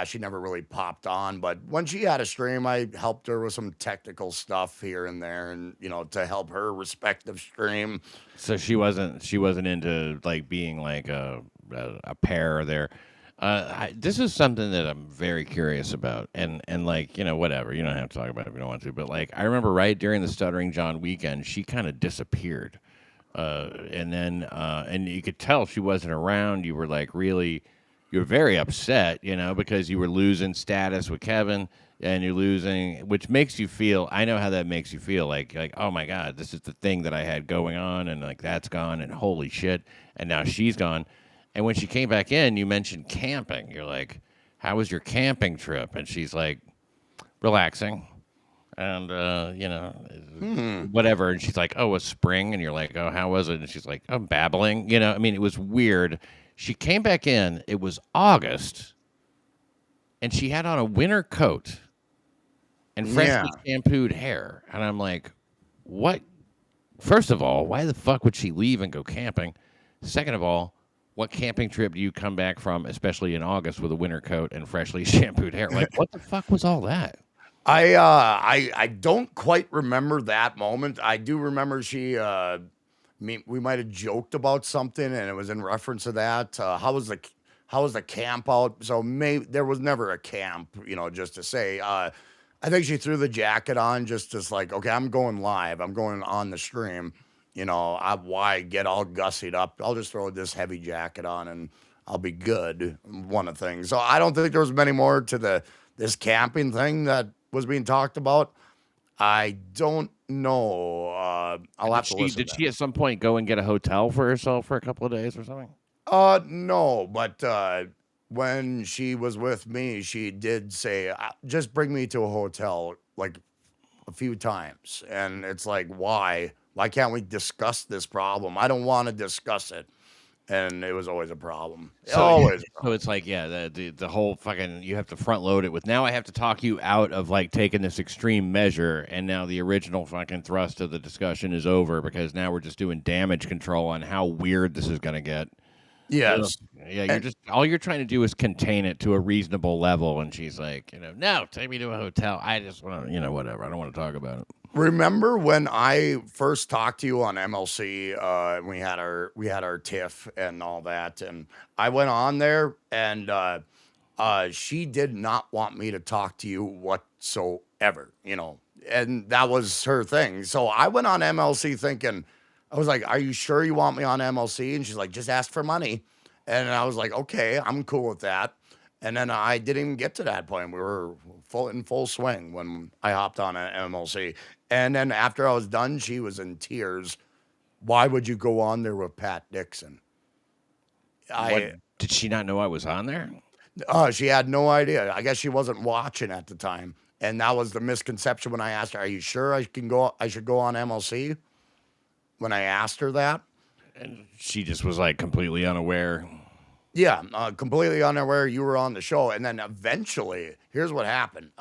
she never really popped on. But when she had a stream, I helped her with some technical stuff here and there, and to help her respective stream. So she wasn't into like being like a pair there. This is something that I'm very curious about, and like whatever, you don't have to talk about it if you don't want to. But like I remember right during the Stuttering John weekend, she kind of disappeared, and then and you could tell she wasn't around. You were like really. You were very upset, because you were losing status with Kevin, and you're losing, which makes you feel. I know how that makes you feel. Like, oh my God, this is the thing that I had going on, and like that's gone, and holy shit, and now she's gone. And when she came back in, you mentioned camping. You're like, how was your camping trip? And she's like, relaxing, and whatever. And she's like, oh, it was spring, and you're like, oh, how was it? And she's like, oh, babbling. I mean, it was weird. She came back in. It was August, and she had on a winter coat and freshly shampooed hair. And I'm like, what? First of all, why the fuck would she leave and go camping? Second of all, what camping trip do you come back from, especially in August, with a winter coat and freshly shampooed hair? Like, what the fuck was all that? I don't quite remember that moment. I do remember we might have joked about something, and it was in reference to that. How was the camp out? So maybe there was never a camp, just to say. I think she threw the jacket on just as like, okay, I'm going live. I'm going on the stream. Why get all gussied up? I'll just throw this heavy jacket on and I'll be good. One of the things. So I don't think there was many more to this camping thing that was being talked about. I don't know. I'll have to listen. Did she at some point go and get a hotel for herself for a couple of days or something? No, but when she was with me, she did say, just bring me to a hotel like a few times. And it's like, why? Why can't we discuss this problem? I don't want to discuss it. And it was always a problem. So it's like, yeah, the whole fucking, you have to front load it with, now I have to talk you out of like taking this extreme measure, and now the original fucking thrust of the discussion is over because now we're just doing damage control on how weird this is going to get. Yes. Yeah, you're just, all you're trying to do is contain it to a reasonable level, and she's like, no, take me to a hotel. I just want to, whatever. I don't want to talk about it. Remember when I first talked to you on MLC? We had our tiff and all that, and I went on there, and she did not want me to talk to you whatsoever, and that was her thing. So I went on MLC thinking, I was like, "Are you sure you want me on MLC?" And she's like, "Just ask for money," and I was like, "Okay, I'm cool with that." And then I didn't even get to that point. We were in full swing when I hopped on an MLC. And then after I was done, she was in tears. Why would you go on there with Pat Dixon? Did she not know I was on there? She had no idea. I guess she wasn't watching at the time. And that was the misconception when I asked her, "Are you sure I should go on MLC?" When I asked her that. And she just was like completely unaware. Yeah, completely unaware you were on the show. And then eventually, here's what happened.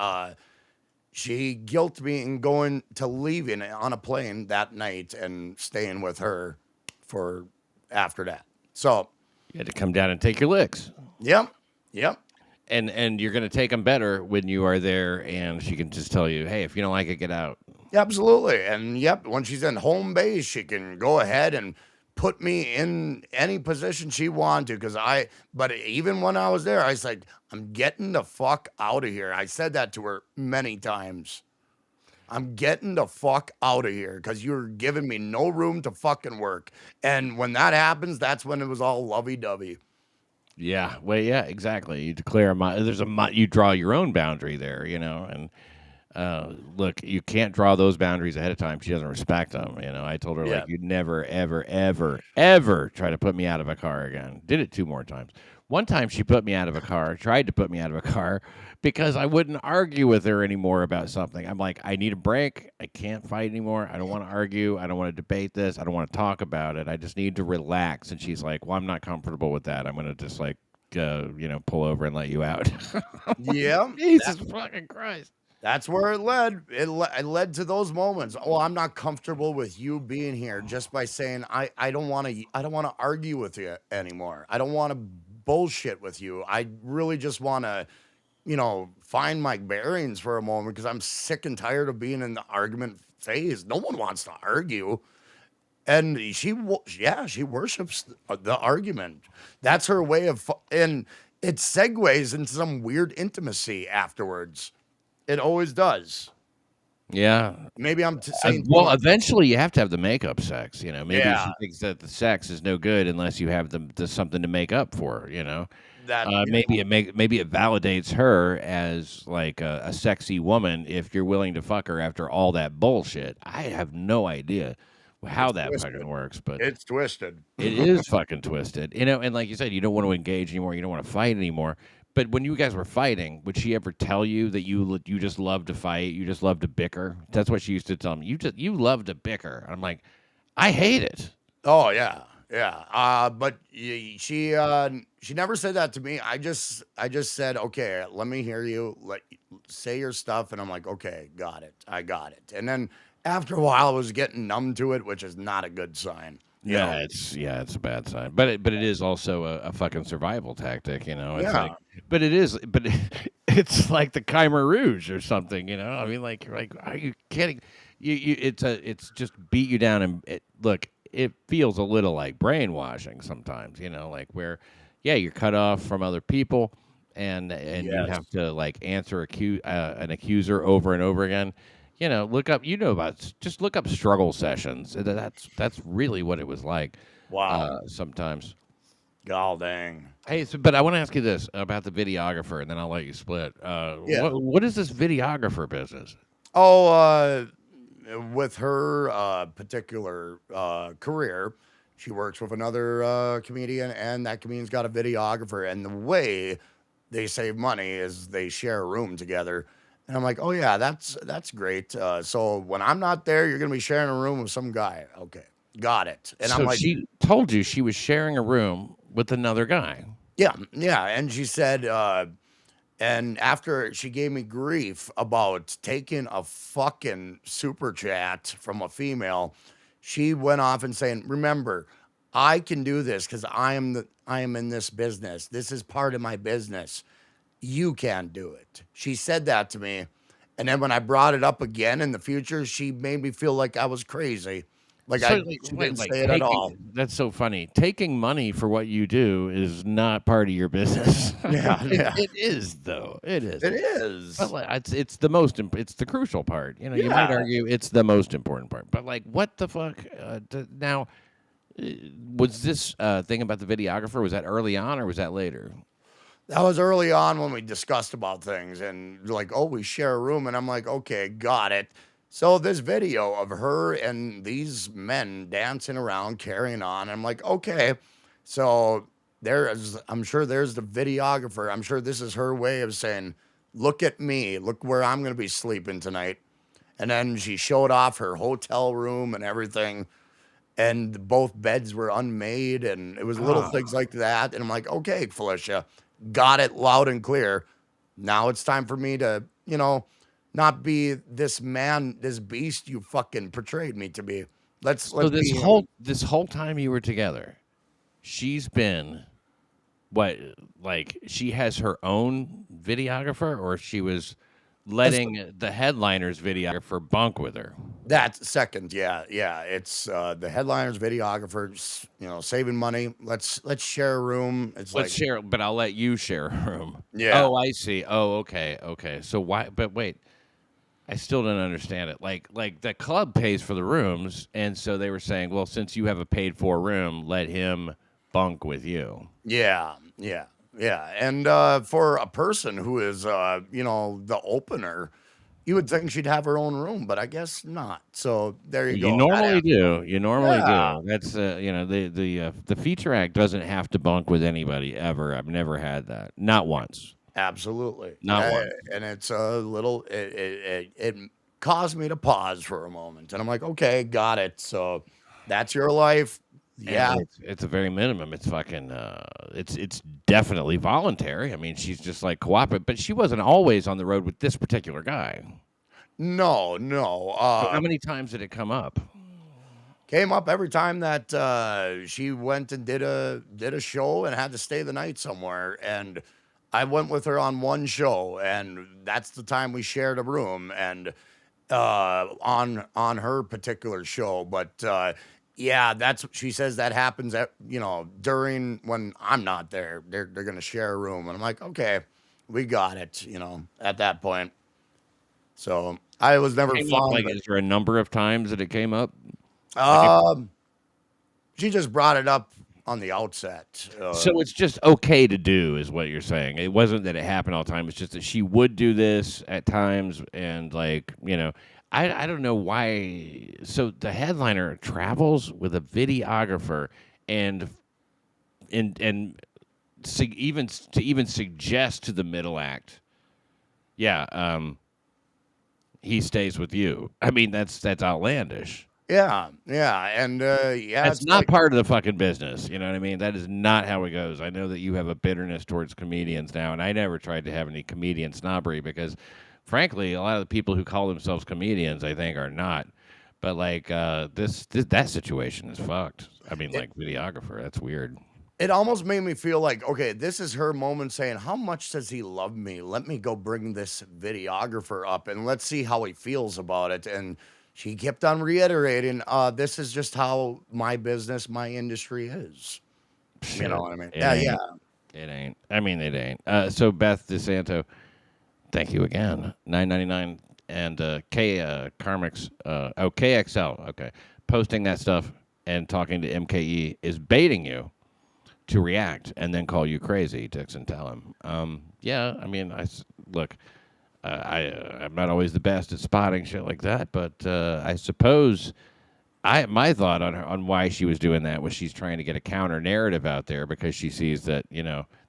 She guilted me into leaving on a plane that night and staying with her for after that. So you had to come down and take your licks. Yep. And you're going to take them better when you are there, and she can just tell you, hey, if you don't like it, get out. Absolutely. And when she's in home base, she can go ahead and put me in any position she wanted to. But even when I was there, I was like, I'm getting the fuck out of here. I said that to her many times. I'm getting the fuck out of here because you're giving me no room to fucking work. And when that happens, that's when it was all lovey-dovey. Yeah. Well, yeah, exactly. You declare you draw your own boundary there, and look, you can't draw those boundaries ahead of time. She doesn't respect them. I told her, like, you'd never, ever, ever, ever try to put me out of a car again. Did it 2 more times. One time she tried to put me out of a car because I wouldn't argue with her anymore about something. I'm like, I need a break. I can't fight anymore. I don't want to argue. I don't want to debate this. I don't want to talk about it. I just need to relax. And she's like, well, I'm not comfortable with that. I'm going to just pull over and let you out. Yeah. Jesus fucking Christ. That's where it led. It led to those moments. Oh, I'm not comfortable with you being here, just by saying I don't want to argue with you anymore. I don't want to bullshit with you. I really just want to, find my bearings for a moment because I'm sick and tired of being in the argument phase. No one wants to argue. And she worships the argument. That's her way of, and it segues into some weird intimacy afterwards. It always does. Yeah. Maybe I'm saying. Well, eventually you have to have the makeup sex. Maybe she thinks that the sex is no good unless you have something to make up for. Maybe it validates her as like a sexy woman if you're willing to fuck her after all that bullshit. I have no idea how that fucking works, but it's twisted. It is fucking twisted. And like you said, you don't want to engage anymore. You don't want to fight anymore. But when you guys were fighting, would she ever tell you that you just love to fight, you just love to bicker? That's what she used to tell me. You love to bicker. I'm like, I hate it. Oh yeah. But she never said that to me. I just said, okay, let me hear you. Say your stuff, and I'm like, okay, got it. I got it. And then after a while, I was getting numb to it, which is not a good sign. It's a bad sign, but it is also a fucking survival tactic, It's it's like the Khmer Rouge or something, I mean, like, you're like, are you kidding? It's just beat you down, and look, it feels a little like brainwashing sometimes, like where, you're cut off from other people, and you have to like answer an accuser over and over again. Look up, just look up struggle sessions. That's really what it was like. Wow. Sometimes. God dang. Hey, but I want to ask you this about the videographer, and then I'll let you split. What is this videographer business? Oh, with her particular career, She works with another comedian, and that comedian's got a videographer. And the way they save money is they share a room together. And I'm like, oh yeah, that's great. So when I'm not there, you're gonna be sharing a room with some guy. Okay, got it. And so I'm like, she told you she was sharing a room with another guy. yeah. And she said, and after she gave me grief about taking a fucking super chat from a female, she went off and saying, remember, I can do this because I am in this business. This is part of my business. You can't do it. She said that to me. And then when I brought it up again in the future, she made me feel like I was crazy. Like she didn't say it at all. That's so funny. Taking money for what you do is not part of your business. Yeah. It is, though. It is. It is. But it's the most. It's the crucial part. You know, you might argue it's the most important part. But like, what the fuck? Now, was this thing about the videographer? Was that early on or was that later? That was early on when we discussed about things and like, oh, we share a room. And I'm like, okay, got it. So this video of her and these men dancing around, carrying on. I'm like, okay. So I'm sure there's the videographer. I'm sure this is her way of saying, look at me. Look where I'm going to be sleeping tonight. And then she showed off her hotel room and everything. And both beds were unmade. And it was little things like that. And I'm like, okay, Felicia. Got it loud and clear. Now it's time for me to, not be this man, this beast you fucking portrayed me to be. So this whole time you were together, she's been she has her own videographer, or she was letting the headliner's videographer bunk with her? That's second, yeah. It's the headliner's videographer, saving money. Let's share a room. Let's share, but I'll let you share a room. Yeah. Oh, I see. Oh, okay. So why? But wait, I still don't understand it. Like the club pays for the rooms, and so they were saying, well, since you have a paid for room, let him bunk with you. Yeah. And for a person who is, the opener, you would think she'd have her own room, but I guess not. So there you go. You normally do. That's the feature act doesn't have to bunk with anybody ever. I've never had that. Not once. Absolutely. Not once. And it's a little. It caused me to pause for a moment, and I'm like, okay, got it. So that's your life. Yeah, it's a very minimum. It's fucking. It's definitely voluntary. I mean, she's just like cooperative, but she wasn't always on the road with this particular guy. No. So how many times did it come up? Came up every time that she went and did a show and had to stay the night somewhere, and I went with her on one show, and that's the time we shared a room, and on her particular show, but. Yeah, that's what she says. That happens at during when I'm not there. They're gonna share a room, and I'm like, okay, we got it. At that point. So I was never fond. Is there a number of times that it came up? She just brought it up on the outset. So it's just okay to do, is what you're saying. It wasn't that it happened all the time. It's just that she would do this at times, and I don't know why. So the headliner travels with a videographer, and even suggest to the middle act, he stays with you. I mean, that's outlandish. Yeah, and it's not part of the fucking business. You know what I mean? That is not how it goes. I know that you have a bitterness towards comedians now, and I never tried to have any comedian snobbery because. Frankly, a lot of the people who call themselves comedians, I think, are not. But that situation is fucked. I mean, videographer, that's weird. It almost made me feel like, okay, this is her moment saying, how much does he love me? Let me go bring this videographer up and let's see how he feels about it. And she kept on reiterating, this is just how my business, my industry is. Shit. You know what I mean? It ain't. I mean, it ain't. So Beth DeSanto. Thank you again. $9.99 and Karmicx. KXL. Okay, posting that stuff and talking to MKE is baiting you to react and then call you crazy. Dixon, tell him. Yeah, I mean, I'm not always the best at spotting shit like that, but I suppose my thought on why she was doing that was she's trying to get a counter narrative out there because she sees that,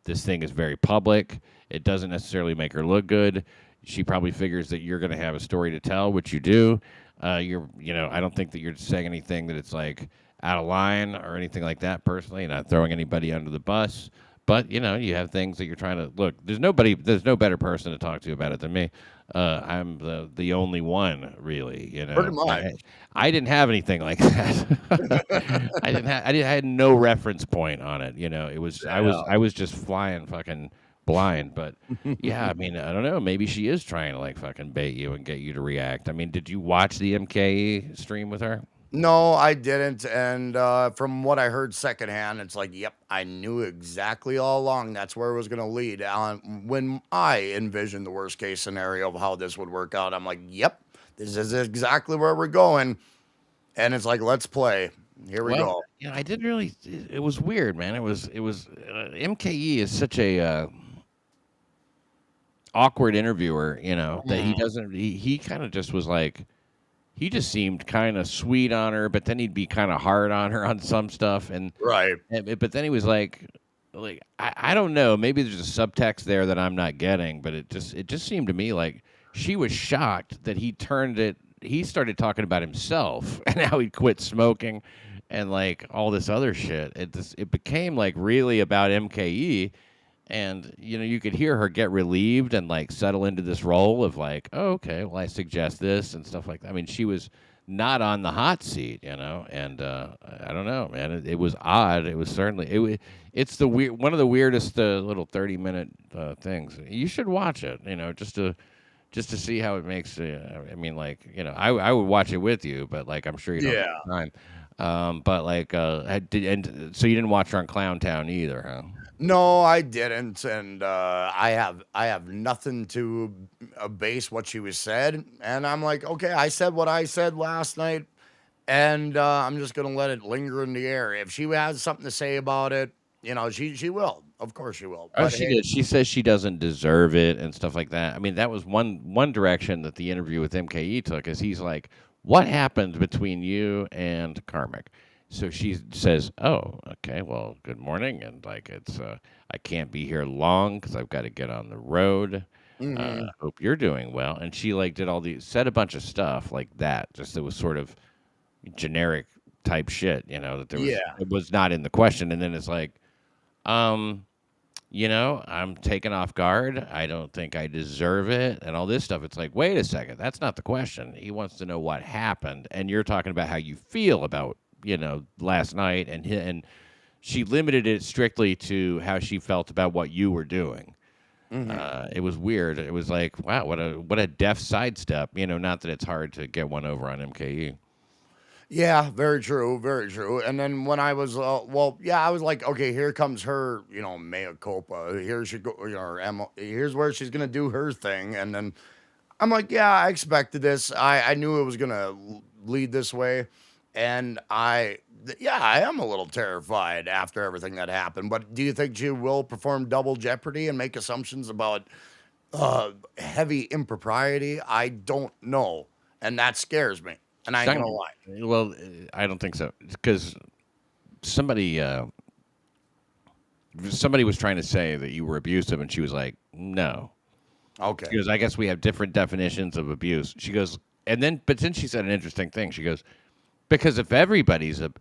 this thing is very public. It doesn't necessarily make her look good. She probably figures that you're going to have a story to tell, which you do. I don't think that you're saying anything that it's like out of line or anything like that. Personally, you're not throwing anybody under the bus. But you have things that you're trying to look. There's no better person to talk to about it than me. I'm the only one, really. Pretty much. I didn't have anything like that. I had no reference point on it. It was I was just flying fucking blind. But yeah, I mean, I don't know. Maybe she is trying to like fucking bait you and get you to react. I mean, did you watch the MKE stream with her? No, I didn't. And from what I heard secondhand, it's like, yep, I knew exactly all along that's where it was going to lead. When I envisioned the worst case scenario of how this would work out, I'm like, yep, this is exactly where we're going. And it's like, let's play. Here we go. I didn't really. It was weird, man. It was. MKE is such a awkward interviewer, that he doesn't. He kind of just was like. He just seemed kind of sweet on her, but then he'd be kind of hard on her on some stuff, but then he was like I don't know, maybe there's a subtext there that I'm not getting, but it just seemed to me like she was shocked that he turned it. He started talking about himself and how he'd quit smoking and like all this other shit. It became like really about MKE. And, you could hear her get relieved and, like, settle into this role of, like, oh, okay, well, I suggest this and stuff like that. I mean, she was not on the hot seat, and I don't know, man. It was odd. It was certainly it's one of the weirdest little 30-minute things. You should watch it, just to see how it makes. I mean, like, I would watch it with you, but like, I'm sure you don't have time. But like, so you didn't watch her on Clown Town either, huh? No, I didn't, and I have nothing to base what she was said, and I'm like, okay, I said what I said last night, and I'm just gonna let it linger in the air. If she has something to say about it, she will. Of course, she will. Oh, she did. She says she doesn't deserve it and stuff like that. I mean, that was one direction that the interview with MKE took. Is he's like, what happened between you and Karmicx? So she says, oh, okay, well, good morning. And like, I can't be here long because I've got to get on the road. Hope you're doing well. And she like said a bunch of stuff like that. Just it was sort of generic type shit, that there was, it was not in the question. And then it's like, I'm taken off guard. I don't think I deserve it. And all this stuff. It's like, wait a second. That's not the question. He wants to know what happened. And you're talking about how you feel about last night, and she limited it strictly to how she felt about what you were doing. It was weird. It was like, wow, what a deft sidestep. Not that it's hard to get one over on MKE. Yeah, very true, very true. And then when I was, I was like, okay, here comes her, mea culpa. Here she go, here's where she's gonna do her thing. And then I'm like, yeah, I expected this. I knew it was gonna lead this way. And I am a little terrified after everything that happened. But do you think she will perform double jeopardy and make assumptions about heavy impropriety? I don't know. And that scares me. And I ain't gonna lie. Well, I don't think so. Because somebody was trying to say that you were abusive, and she was like, no. Okay. Because I guess we have different definitions of abuse. She goes, but then she said an interesting thing. She goes, because if everybody's an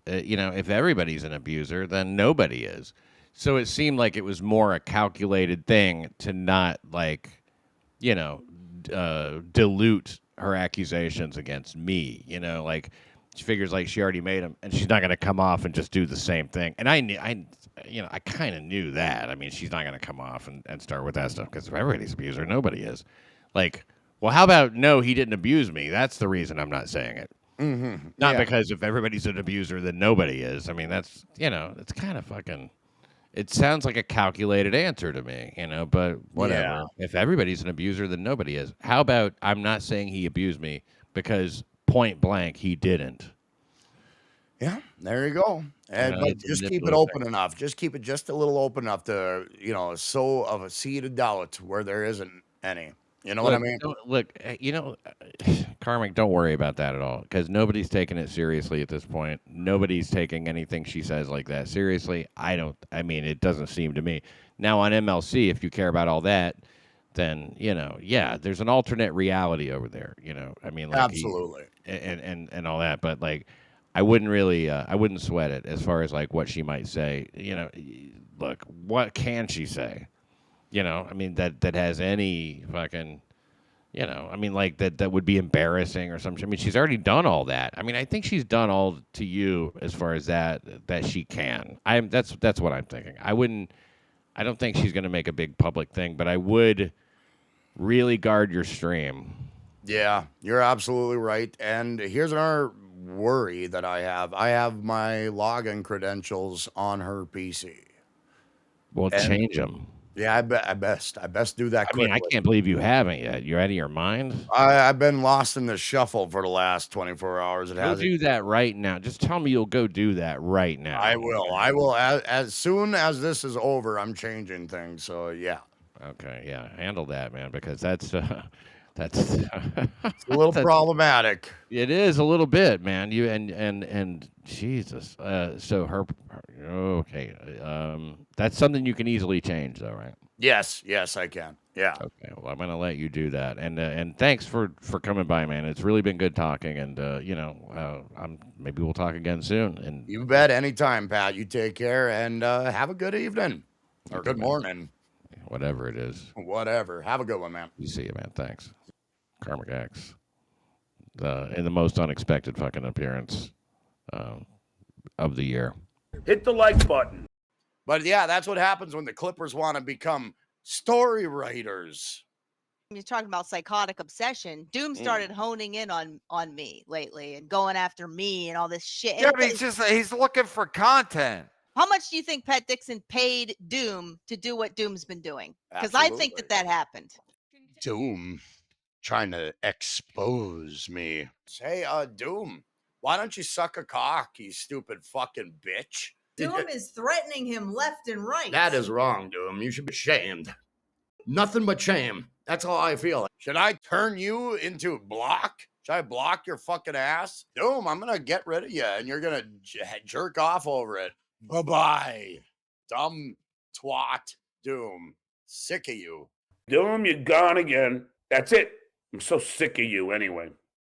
abuser, then nobody is. So it seemed like it was more a calculated thing to not dilute her accusations against me. Like she figures like she already made them, and she's not going to come off and just do the same thing. And I kind of knew that. I mean, she's not going to come off and start with that stuff because if everybody's an abuser, nobody is. Like, well, how about no, he didn't abuse me? That's the reason I'm not saying it. Not because if everybody's an abuser, then nobody is. I mean, that's, it's kind of fucking, it sounds like a calculated answer to me, but whatever. Yeah. If everybody's an abuser, then nobody is. How about I'm not saying he abused me because point blank, he didn't. Yeah, there you go. And but just keep it open enough. Just keep it just a little open enough to, sow of a seed of doubt where there isn't any. You know what I mean? Look, Karmicx, don't worry about that at all because nobody's taking it seriously at this point. Nobody's taking anything she says like that seriously. I mean, it doesn't seem to me. Now on MLC, if you care about all that, then, there's an alternate reality over there, I mean, like absolutely. And all that. But like, I wouldn't sweat it as far as like what she might say. Look, what can she say? I mean, that has any fucking, I mean, like that would be embarrassing or something. I mean, she's already done all that. I mean, I think she's done all to you as far as that she can. That's what I'm thinking. I don't think she's going to make a big public thing, but I would really guard your stream. Yeah, you're absolutely right. And here's another worry that I have. I have my login credentials on her PC. Well, change them. Yeah, I best do that quickly. I mean, I can't believe you haven't yet. You're out of your mind? I've been lost in the shuffle for the last 24 hours. Go do that right now. Just tell me you'll go do that right now. I will. As soon as this is over, I'm changing things. So, yeah. Okay, yeah. Handle that, man, because that's it's a little problematic. It is a little bit, man. You and Jesus. So her okay. That's something you can easily change, though, right? Yes, I can. Yeah. Okay. Well, I'm gonna let you do that, and thanks for coming by, man. It's really been good talking, and maybe we'll talk again soon. And you bet, anytime, Pat. You take care, and have a good evening or good morning, whatever it is. Whatever. Have a good one, man. You see you, man. Thanks. Karmicx. In the most unexpected fucking appearance of the year. Hit the like button. But yeah, that's what happens when the Clippers want to become story writers. You're talking about psychotic obsession. Doom started honing in on me lately and going after me and all this shit. Yeah, but he's looking for content. How much do you think Pat Dixon paid Doom to do what Doom's been doing? Because I think that happened. Doom trying to expose me. Hey, Doom, why don't you suck a cock, you stupid fucking bitch? Doom is threatening him left and right. That is wrong, Doom. You should be shamed. Nothing but shame. That's how I feel. Should I turn you into block? Should I block your fucking ass? Doom, I'm going to get rid of you, and you're going to jerk off over it. Bye-bye. Dumb twat. Doom. Sick of you. Doom, you're gone again. That's it. I'm so sick of you anyway.